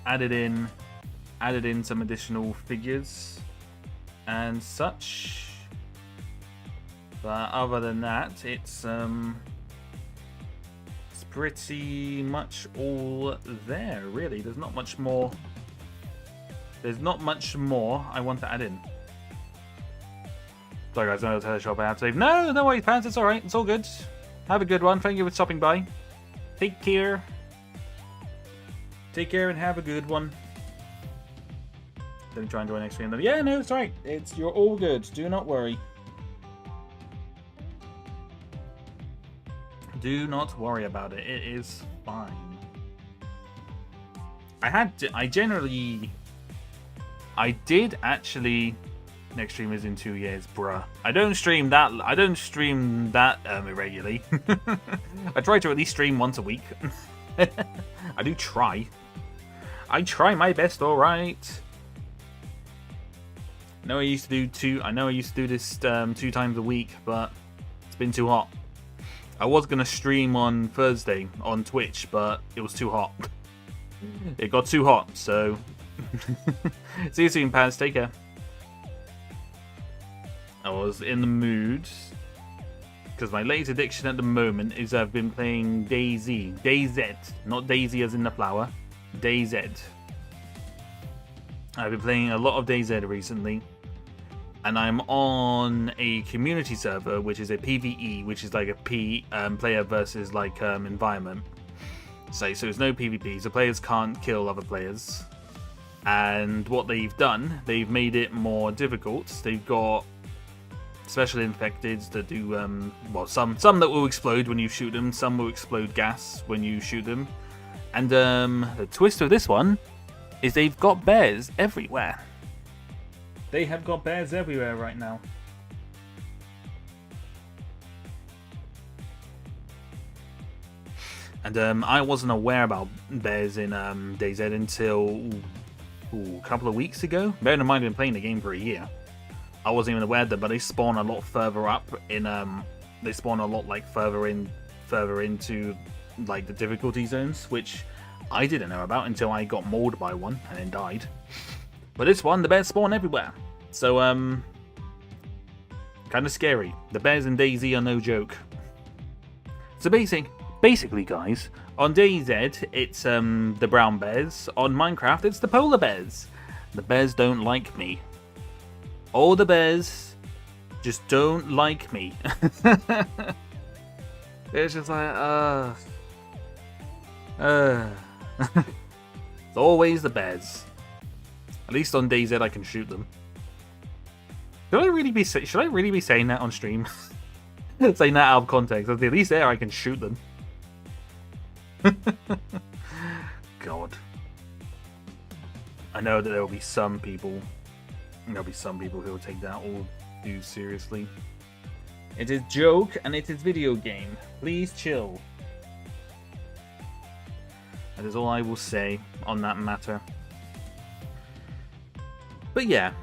Added in some additional figures and such. But other than that, it's pretty much all there, really. There's not much more. There's not much more I want to add in. Sorry guys, no teleshop I have to leave. No, no worries, pants. It's alright. It's all good. Have a good one. Thank you for stopping by. Take care. Take care and have a good one. Let me try and join next stream. Yeah, no, it's alright. You're all good. Do not worry. Do not worry about it. It is fine. I did actually. Next stream is in 2 years, bruh. I don't stream that irregularly. I try to at least stream once a week. I do try. I try my best, alright. I know I used to do this 2 times a week, but it's been too hot. I was gonna stream on Thursday on Twitch, but it was too hot. It got too hot, so see you soon, Paz. Take care. I was in the mood because my latest addiction at the moment is I've been playing DayZ, not Daisy as in the flower, DayZ. I've been playing a lot of DayZ recently, and I'm on a community server, which is a PvE, which is like a player versus like environment. So there's no PvP, so players can't kill other players. And what they've done, they've made it more difficult. They've got special infecteds that do well, some that will explode when you shoot them, some will explode gas when you shoot them. And the twist of this one is they've got bears everywhere. They have got bears everywhere right now. And I wasn't aware about bears in DayZ until a couple of weeks ago. Bearing in mind I've been playing the game for a year. I wasn't even aware of them, but they spawn a lot further up in they spawn a lot like further into like the difficulty zones, which I didn't know about until I got mauled by one and then died. But this one, the bears spawn everywhere. So kind of scary. The bears in DayZ are no joke. So basically guys, on DayZ it's the brown bears. On Minecraft it's the polar bears. The bears don't like me. All the bears just don't like me. It's just like, it's always the bears. At least on DayZ I can shoot them. Should I really be saying that on stream? Saying that out of context. At least there I can shoot them. God. I know that there will be some people. There'll be some people who will take that all too seriously. It is joke and it is video game. Please chill. That is all I will say on that matter. But yeah,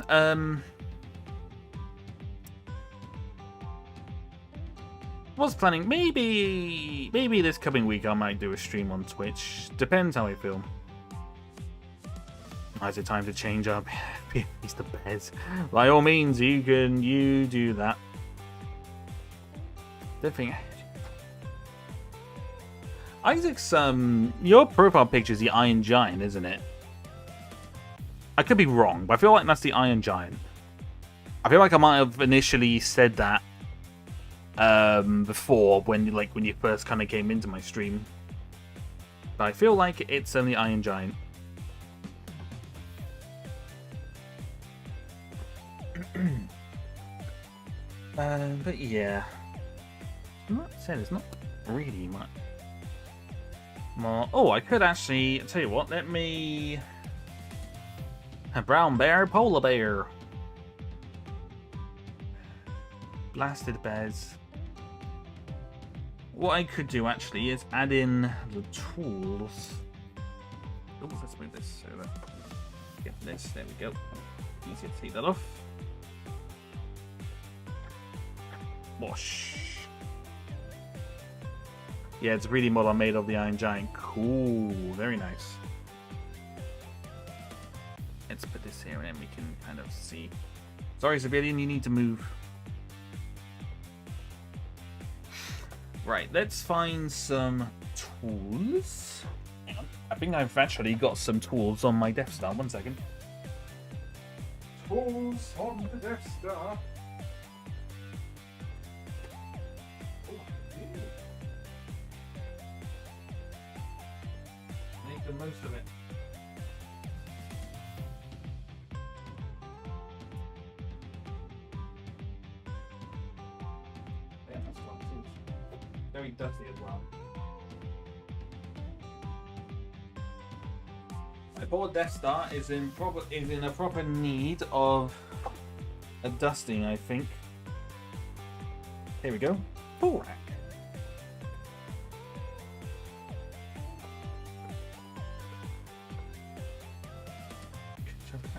was planning maybe this coming week I might do a stream on Twitch. Depends how I feel. Is it time to change up? He's the bears. By all means, you do that. The thing, Isaac's your profile picture is the Iron Giant, isn't it? I could be wrong, but I feel like that's the Iron Giant. I feel like I might have initially said that before when you first kind of came into my stream, but I feel like it's the Iron Giant. But yeah, it's not really much more. Oh, I could actually tell you what. Let me a brown bear, polar bear, blasted bears. What I could do actually is add in the tools. Oh, let's move this so that get this. There we go. Easy to take that off. Wash. Yeah, it's a 3D model made of the Iron Giant. Cool. Very nice. Let's put this here and then we can kind of see. Sorry, civilian, you need to move. Right, let's find some tools. Hang on. I think I've actually got some tools on my Death Star. 1 second. Tools on the Death Star. Make the most of it. Yeah, that's a lot of tools. Very dusty as well. My poor Death Star is in a proper need of a dusting, I think. Here we go. Full rack.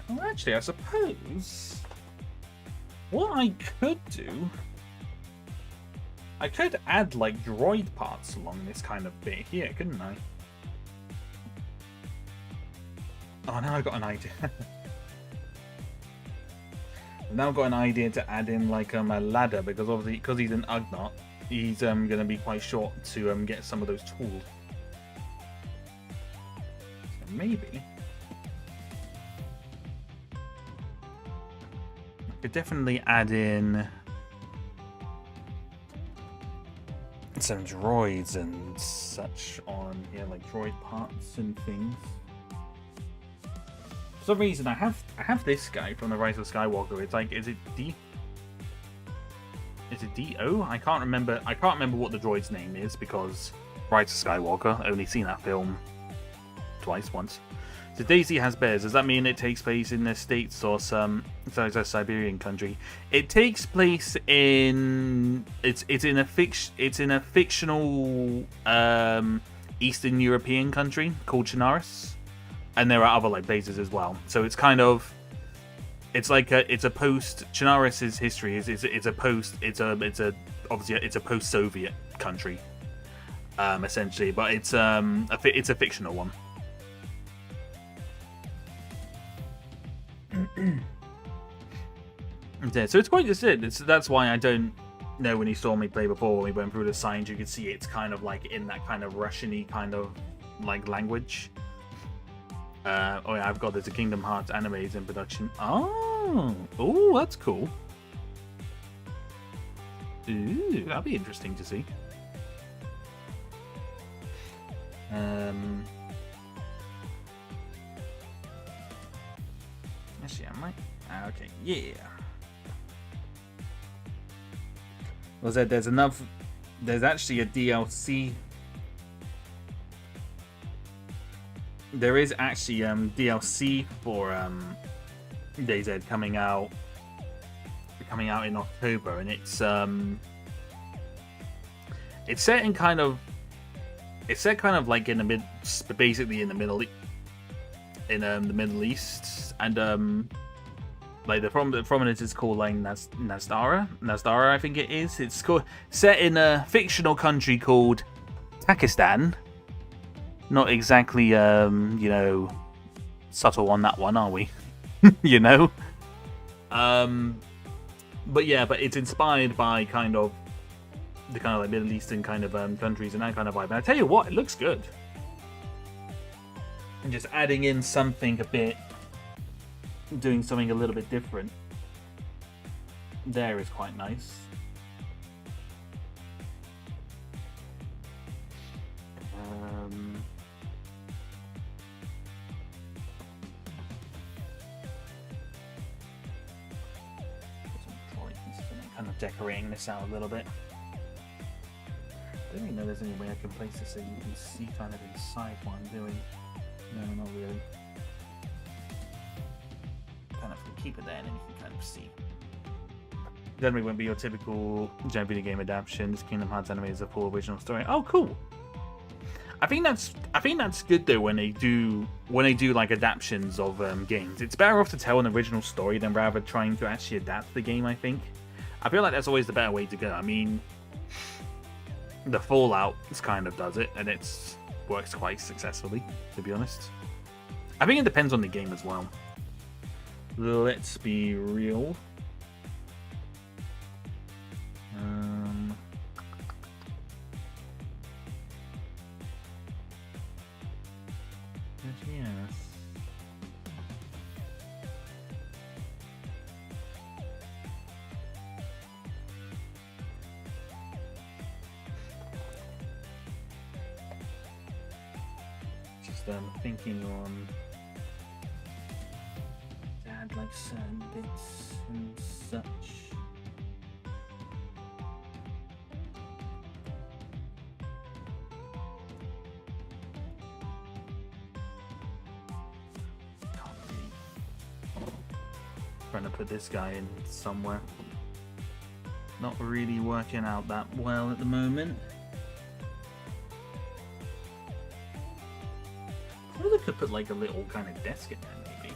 Well, actually, I suppose what I could do, I could add like droid parts along this kind of bit here, couldn't I? Oh, now I've got an idea. I've now got an idea to add in like a ladder, because obviously, because he's an Ugnaught, he's going to be quite short to get some of those tools. So maybe I could definitely add in some droids and such on here, like droid parts and things. For some reason, I have this guy from the Rise of Skywalker. It's like, is it D? Is it D-O? I can't remember what the droid's name is, because Rise of Skywalker, only seen that film once. So Daisy has bears. Does that mean it takes place in the States or some Siberian country? It takes place in it's in a fictional Eastern European country called Chernarus. And there are other like bases as well. So it's kind of, it's like it's a post Chernarus's history is it's a post-Soviet country, essentially, but it's a fictional one. Yeah, so it's quite just it. That's why I don't know, when you saw me play before, when we went through the signs, you could see it's kind of like in that kind of Russian-y kind of like language. Oh yeah, I've got there's a Kingdom Hearts animes in production. Oh, that's cool. Ooh, that'd be interesting to see. Actually, I might. Okay, yeah. Was there? There's enough. There's actually a DLC. There is actually DLC for DayZ coming out in October, and it's set in kind of like in the basically in the Middle East, and like the prominence is called like Nazdara, I think it is. It's set in a fictional country called Pakistan. Not exactly, subtle on that one, are we? you know? But yeah, but it's inspired by kind of the kind of like Middle Eastern kind of countries and that kind of vibe. And I tell you what, it looks good. And just adding in something a bit, doing something a little bit different there is quite nice. Kind of decorating this out a little bit. I don't even know there's any way I can place this so you can see kind of inside what I'm doing. No, not really. Kind of keep it there and then you can kind of see. Generally won't be your typical video game adaptations. Kingdom Hearts anime is a full original story. Oh, cool. I think that's good though when they do like adaptations of games. It's better off to tell an original story than rather trying to actually adapt the game. I think. I feel like that's always the better way to go. I mean, the Fallout kind of does it, and it works quite successfully, to be honest. I think it depends on the game as well. Let's be real. Yes. Just thinking on add like certain bits and such. Trying to put this guy in somewhere. Not really working out that well at the moment. I really could put like a little kind of desk in there, maybe.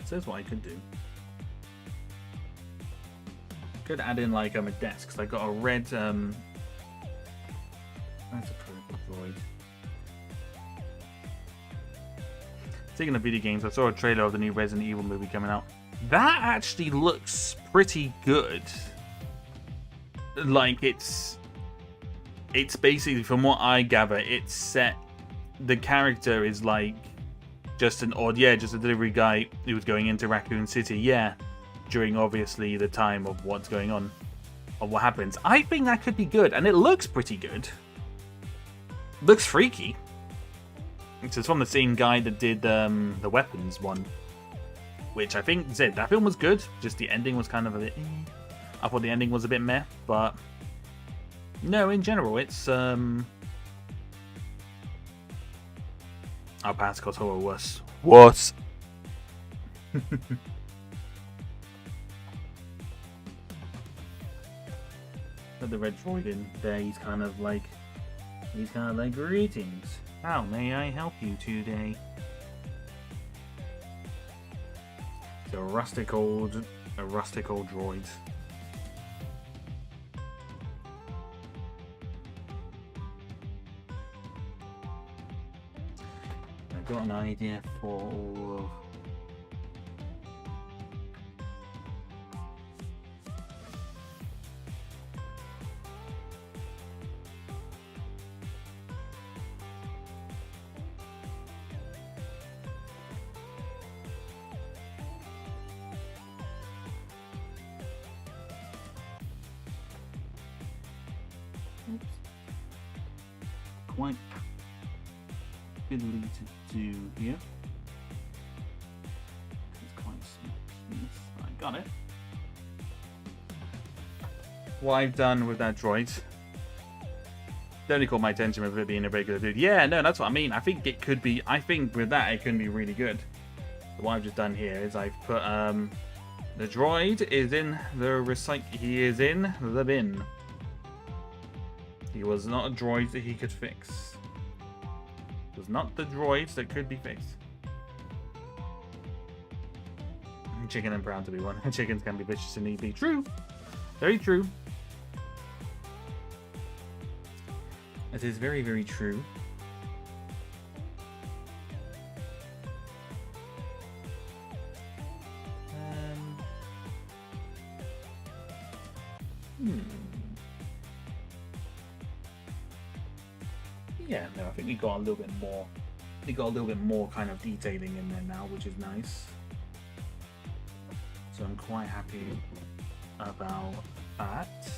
So that's what I could do. Could add in like a desk, because I got a red that's a purple droid. Speaking of video games, I saw a trailer of the new Resident Evil movie coming out. That actually looks pretty good. Like it's basically, from what I gather, it's set, the character is like just an odd, just a delivery guy who was going into Raccoon City, during obviously the time of what's going on, of what happens. I think that could be good, and it looks pretty good. Looks freaky. It's from the same guy that did the weapons one, which I think said that film was good. Just the ending was kind of a bit. I thought the ending was a bit meh, but no, in general, it's I'll pass because horror worse. Worse. Put the red droid in there. He's kind of like greetings. How may I help you today? It's a rustic old droid. I've got an idea for all of. Quite fiddly to do here. It's quite small. I got it. What I've done with that droid, it only caught my attention with it being a regular dude. Yeah, no, that's what I mean. I think it could be. I think with that it can be really good. So what I've just done here is I've put the droid is in the He is in the bin. He was not a droid that he could fix. It was not the droids that could be fixed. Chicken and brown to be one. Chickens can be vicious and need be. True. Very true. It is very, very true. Yeah, no, I think we got a little bit more. We got a little bit more kind of detailing in there now, which is nice. So I'm quite happy about that.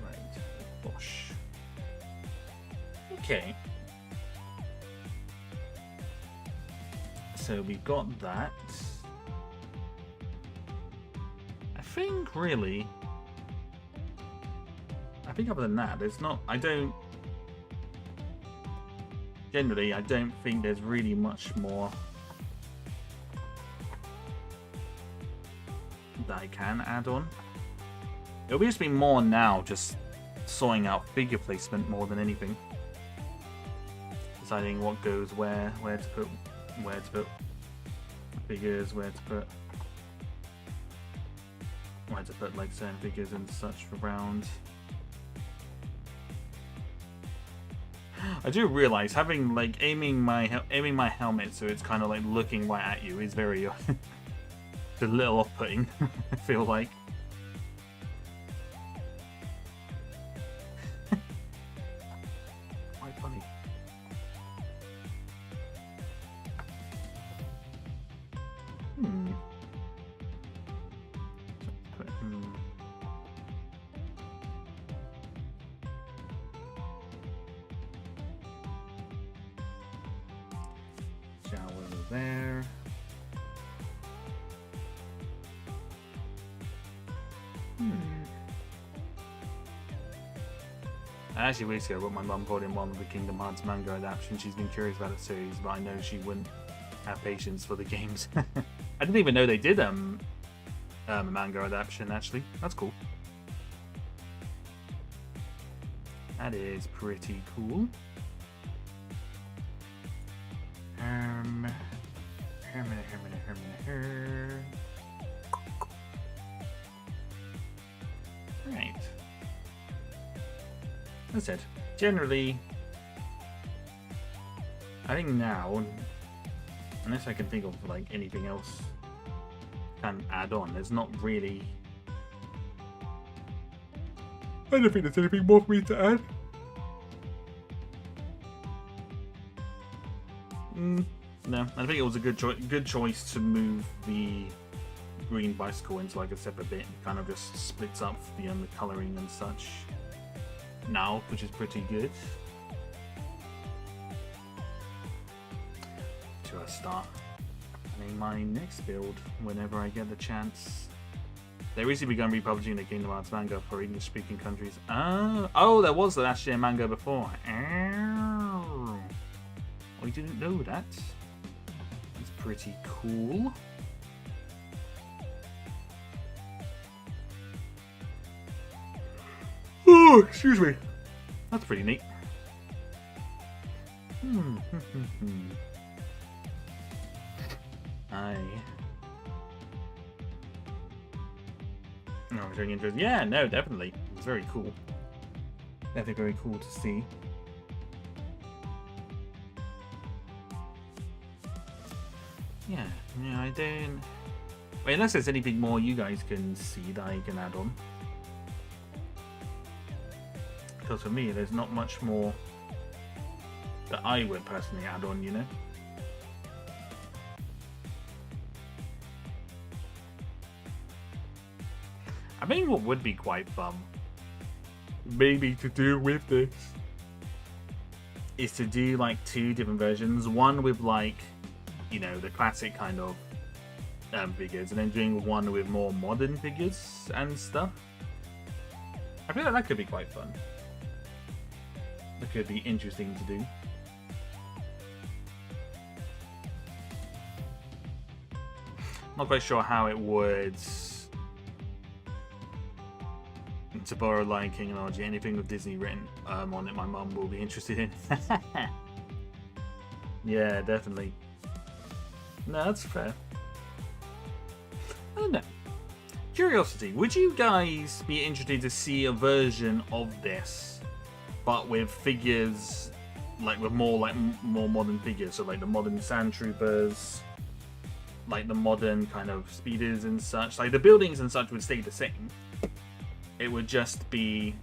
Right, Bosh. Okay. So we've got that. I think really, I think other than that, there's not, generally, I don't think there's really much more that I can add on. It'll just be more now, just sorting out figure placement more than anything. Deciding what goes where to put figures, where to put like certain figures and such for rounds. I do realize having like aiming my helmet so it's kind of like looking right at you is very it's a little off-putting. I feel like. Quite funny. There. Actually, weeks ago, my mum brought in one of the Kingdom Hearts manga adaptation. She's been curious about the series, but I know she wouldn't have patience for the games. I didn't even know they did a manga adaptation. Actually, that's cool. That is pretty cool. Right. That's it. Generally, I think now, unless I can think of like anything else can add on, there's not really. I don't think there's anything more for me to add. No, I think it was a good choice to move the green bicycle into like a separate bit. It kind of just splits up the colouring and such now, which is pretty good. To start planning my next build whenever I get the chance. They recently begun republishing the Kingdom Hearts manga for English-speaking countries. Oh, there was actually a manga before. Oh, I didn't know that. That's pretty cool. Oh, excuse me. That's pretty neat. No, it's very interesting. Yeah, no, definitely. It's very cool. Definitely very cool to see. Yeah, I don't. Wait, unless there's anything more you guys can see that I can add on. Because for me, there's not much more that I would personally add on, you know? I think what would be quite fun, maybe to do with this, is to do like 2 different versions. One with like, you know, the classic kind of figures, and then doing one with more modern figures and stuff. I feel like that could be quite fun. That could be interesting to do. Not quite sure how it would, to borrow Lion King analogy, anything with Disney written on it, my mum will be interested in. Yeah, definitely. No, that's fair. I don't know. Curiosity, would you guys be interested to see a version of this, but with figures, like with more modern figures, so like the modern Sand Troopers, like the modern kind of speeders and such, like the buildings and such would stay the same. It would just be,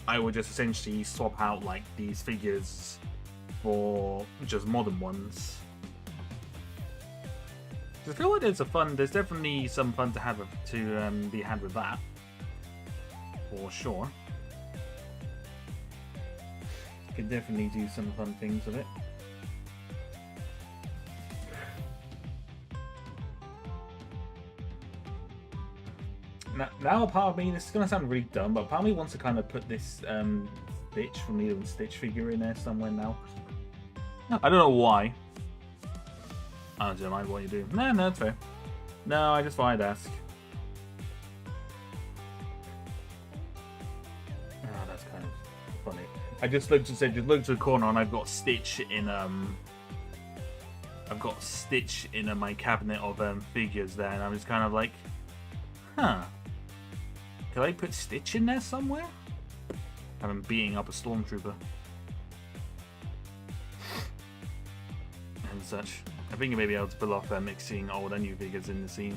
I would just essentially swap out like these figures for just modern ones. I feel like there's definitely some fun to have be had with that, for sure. Could definitely do some fun things with it. Now part of me, this is going to sound really dumb, but part of me wants to kind of put this Stitch from Lilo and Stitch figure in there somewhere now. I don't know why. I don't mind what you do. No, that's fair. No, I just thought I'd ask. I just looked and said, just looked to the corner, and I've got Stitch in my cabinet of figures there, and I'm just kind of like, huh? Could I put Stitch in there somewhere? I'm beating up a stormtrooper and such. I think you may be able to pull off mixing old and new figures in the scene.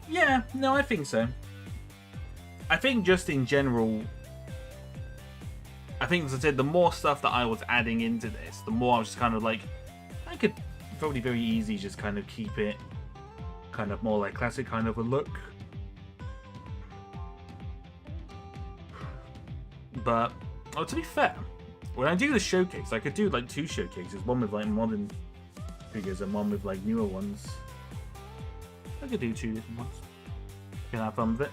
Yeah, no, I think so. I think just in general, I think, as I said, the more stuff that I was adding into this, the more I was just kind of like, I could probably very easy just kind of keep it kind of more like classic kind of a look. But, oh, to be fair, when I do the showcase, I could do like 2 showcases, one with like modern figures and one with like newer ones. I could do 2 different ones. You can have fun with it.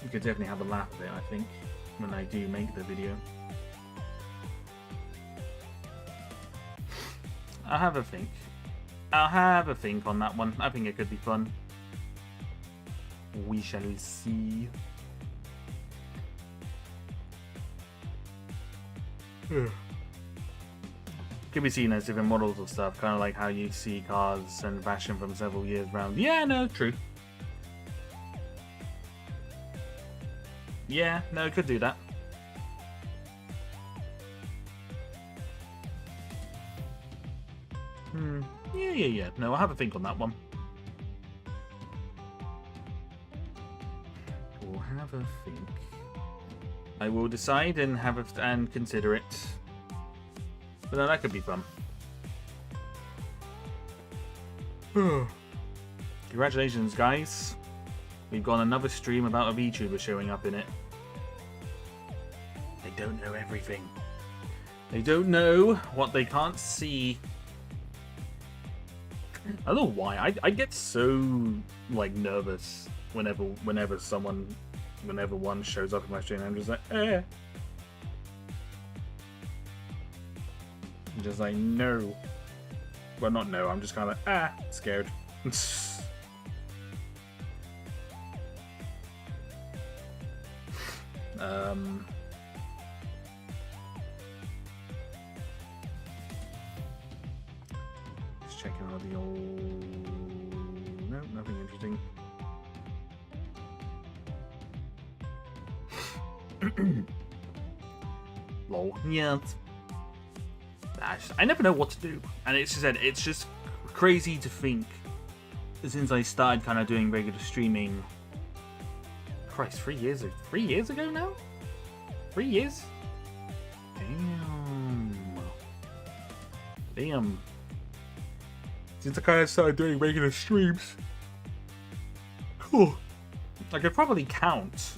You could definitely have a laugh at it, I think, when I do make the video. I'll have a think. I'll have a think on that one. I think it could be fun. We shall see. Could be seen as different models of stuff, kind of like how you see cars and fashion from several years round. Yeah, no, true. Yeah, no, it could do that. Yeah. No, I'll have a think on that one. We'll have a think. I will decide and and consider it. But no, that could be fun. Congratulations, guys. We've got another stream about a VTuber showing up in it. They don't know everything. They don't know what they can't see. I don't know why. I get so like nervous whenever one shows up in my stream. I'm just like, eh. I'm just like, no. Well, not no. I'm just kind of like, scared. Just checking out the old. No, nothing interesting. Lol. Yeah. I never know what to do, and it's just crazy to think. Since I started kind of doing regular streaming. Christ, 3 years ago? 3 years ago now? 3 years? Damn. Since I kind of started doing regular streams. Cool. I could probably count.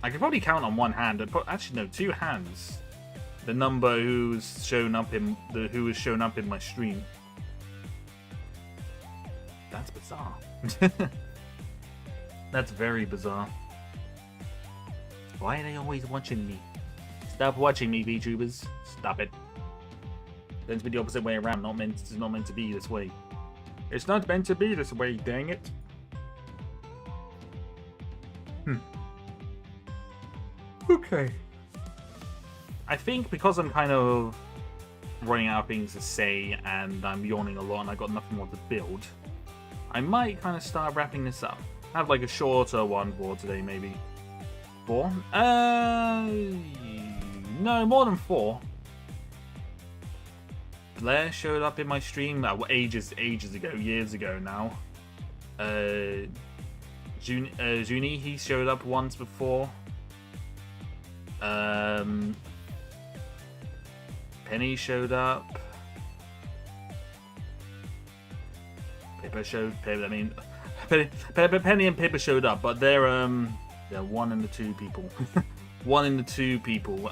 I could probably count on one hand. Actually, no, 2 hands. The number who's shown up in my stream. That's bizarre. That's very bizarre. Why are they always watching me? Stop watching me, VTubers. Stop it. It's been the opposite way around. It's not meant to be this way. It's not meant to be this way, dang it. Okay. I think because I'm kind of running out of things to say and I'm yawning a lot and I've got nothing more to build, I might kind of start wrapping this up. Have like a shorter one for today, maybe. 4? No, more than 4. Blair showed up in my stream ages ago, years ago now. Junie, he showed up once before. Penny showed up. Penny and Pippa showed up, but they're 1 and the 2 people. 1 and the 2 people.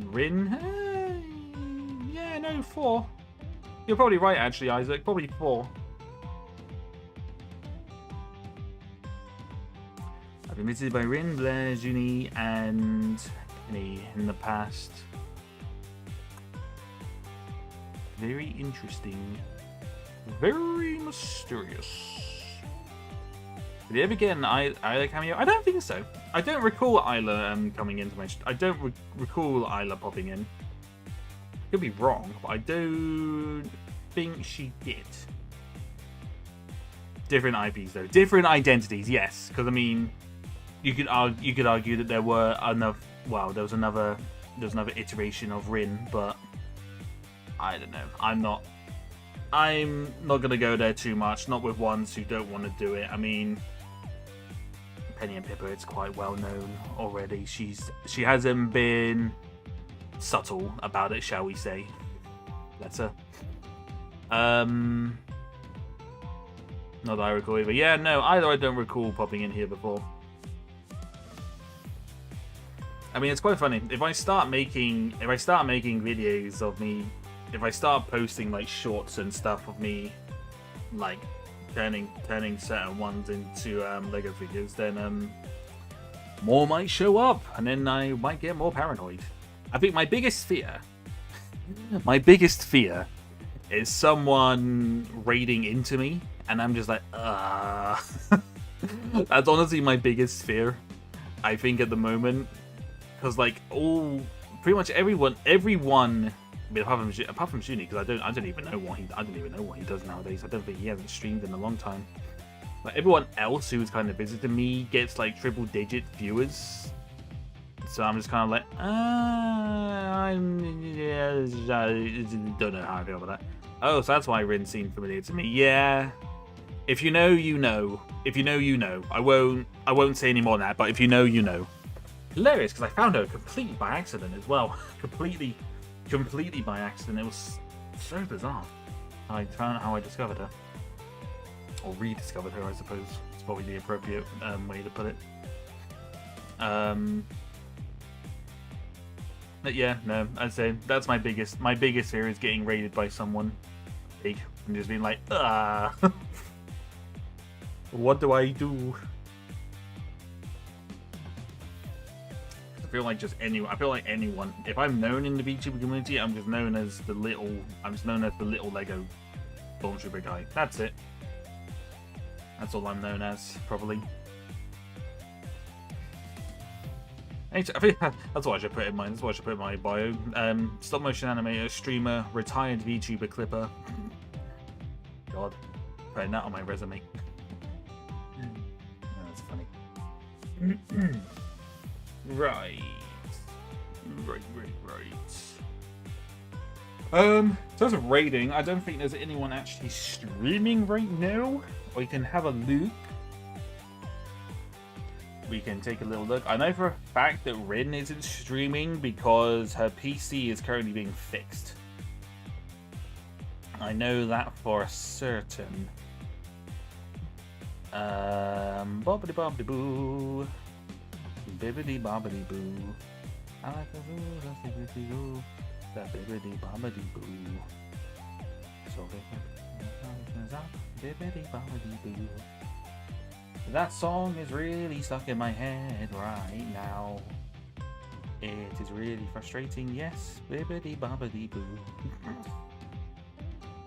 Rin? Yeah, no, 4. You're probably right, actually, Isaac. Probably 4. I've been visited by Rin, Blair, Junie, and Penny in the past. Very interesting. Very mysterious. Did he ever get an Isla cameo? I don't think so. I don't recall Isla coming into my... I don't recall Isla popping in. Could be wrong, but I don't think she did. Different IPs though. Different identities, yes. Because I mean, you could argue that there were enough... Well, there was another iteration of Rin, but... I don't know. I'm not gonna go there too much. Not with ones who don't want to do it. I mean... Penny and Pippa, it's quite well known already. She hasn't been subtle about it, shall we say. That's her. Not that I recall either. Yeah, no, either I don't recall popping in here before. I mean, it's quite funny. If I start making videos of me, if I start posting like shorts and stuff of me, like turning certain ones into Lego figures, then more might show up, and then I might get more paranoid. I think my biggest fear is someone raiding into me, and I'm just like, That's honestly my biggest fear, I think, at the moment, because like pretty much everyone. I mean, apart from Shuni, because I don't even know what he does nowadays. I don't think he hasn't streamed in a long time. But everyone else who's kind of visited me gets like triple-digit viewers. So I'm just kind of like, I don't know how I feel about that. Oh, so that's why Rin seemed familiar to me. Yeah. If you know, you know. If you know, you know. I won't say any more than that. But if you know, you know. Hilarious, because I found her completely by accident as well. completely by accident. It was so bizarre. I found out how I discovered her. Or rediscovered her, I suppose. It's probably the appropriate way to put it. But yeah, no, I'd say that's my biggest fear, is getting raided by someone big and just being like, what do I do? I feel like anyone. If I'm known in the VTuber community, I'm just known as the little Lego Stormtrooper guy. That's it. That's all I'm known as, probably. I think that's what I should put in mine. That's what I should put in my bio. Stop motion animator, streamer, retired VTuber clipper. God, putting that on my resume. That's funny. Right. In terms of raiding, I don't think there's anyone actually streaming right now. We can have a look. We can take a little look. I know for a fact that Rin isn't streaming because her PC is currently being fixed. I know that for a certain. Bobbity bobbity boo. Bibbity bobbity boo. I like the boo, that's the boo. That bibbity bobbity boo. So bibbity bobbity boo. That song is really stuck in my head right now. It is really frustrating, yes. Bibbity bobbity boo.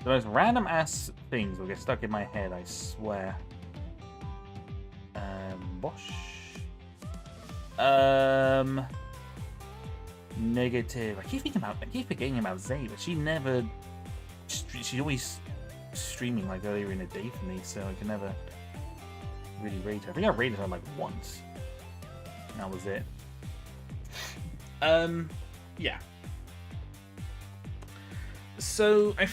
The most random ass things will get stuck in my head, I swear. Bosh. Negative. I keep forgetting about Zay, but she's always streaming like earlier in the day for me, so I can never really rate her. I think I rated her like once. And that was it. Yeah. So I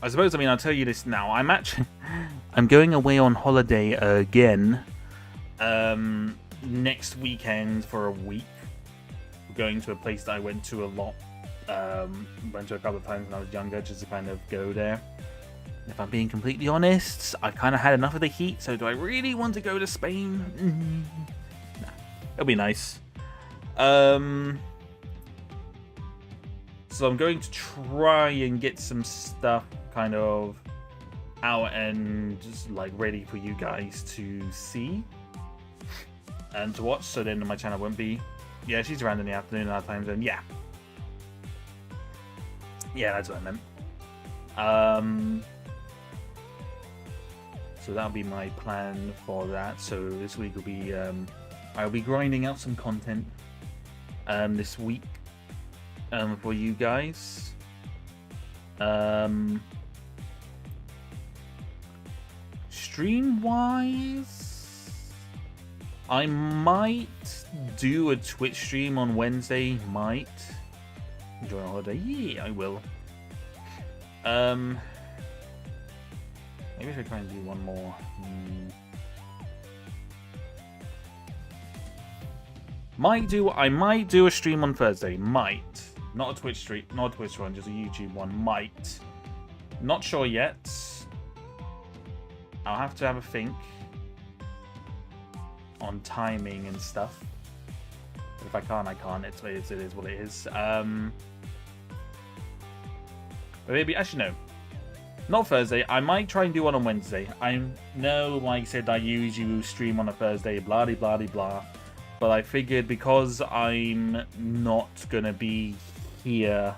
suppose I'll tell you this now. I'm going away on holiday again. Next weekend for a week. We're going to a place that I went to a lot. Went to a couple of times when I was younger, just to kind of go there. If I'm being completely honest, I kind of had enough of the heat, so do I really want to go to Spain? Nah, it'll be nice. So I'm going to try and get some stuff kind of out and just like ready for you guys to see and to watch, so then my channel won't be... Yeah, she's around in the afternoon our time zone. Yeah, that's what I meant. So that'll be my plan for that. So this week will be I'll be grinding out some content this week for you guys. Stream wise, I might do a Twitch stream on Wednesday. Might enjoy a holiday. Yeah, I will. Maybe I should try and do one more. I might do a stream on Thursday. Might. Not a Twitch stream, not a Twitch one, just a YouTube one. Might. Not sure yet. I'll have to have a think on timing and stuff. But if I can't, I can't. It is what it is. But maybe, actually no. Not Thursday. I might try and do one on Wednesday. I know, like I said, I usually stream on a Thursday, blah, blah, blah, blah. But I figured because I'm not going to be here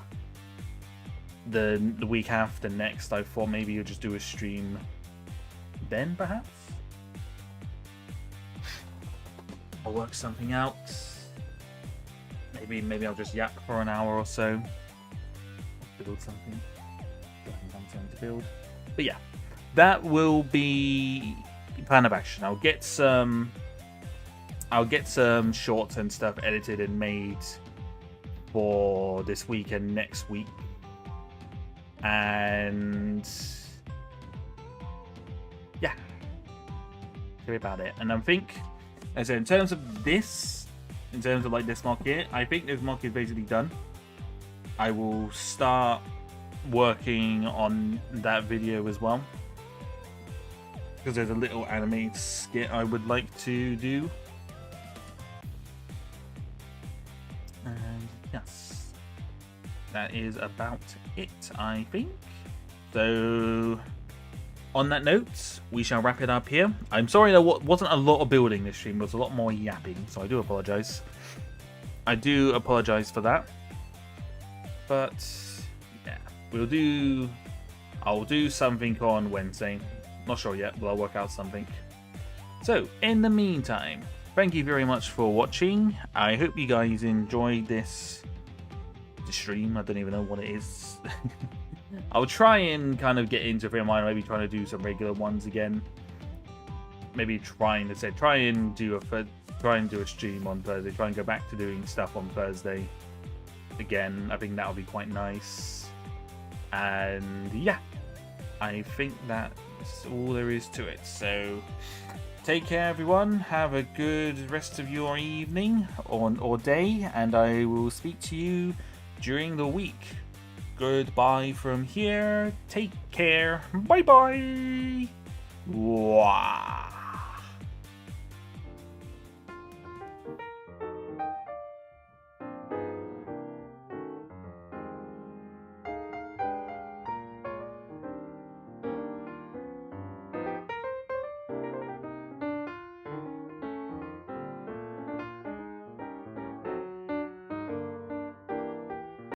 the week after next, I thought maybe you'll just do a stream then, perhaps? I'll work something out. Maybe I'll just yap for an hour or so. Build something. Something to build. But yeah, that will be plan of action. I'll get some shorts and stuff edited and made for this week and next week. And yeah, should be about it. And I think, as I said, in terms of like this mock here, I think this mock is basically done. I will start working on that video as well, because there's a little animated skit I would like to do. And yes, that is about it, I think. So on that note, we shall wrap it up here. I'm sorry there wasn't a lot of building this stream. There was a lot more yapping, so I do apologize. I do apologize for that. But yeah, I'll do something on Wednesday. Not sure yet, but I'll work out something. So in the meantime, thank you very much for watching. I hope you guys enjoyed this stream. I don't even know what it is. I'll try and kind of get into frame of mind, maybe trying to do some regular ones again. Maybe try and do a stream on Thursday. Try and go back to doing stuff on Thursday again. I think that'll be quite nice. And yeah, I think that's all there is to it. So take care, everyone. Have a good rest of your evening or day, and I will speak to you during the week. Goodbye from here. Take care. Bye bye. Wow.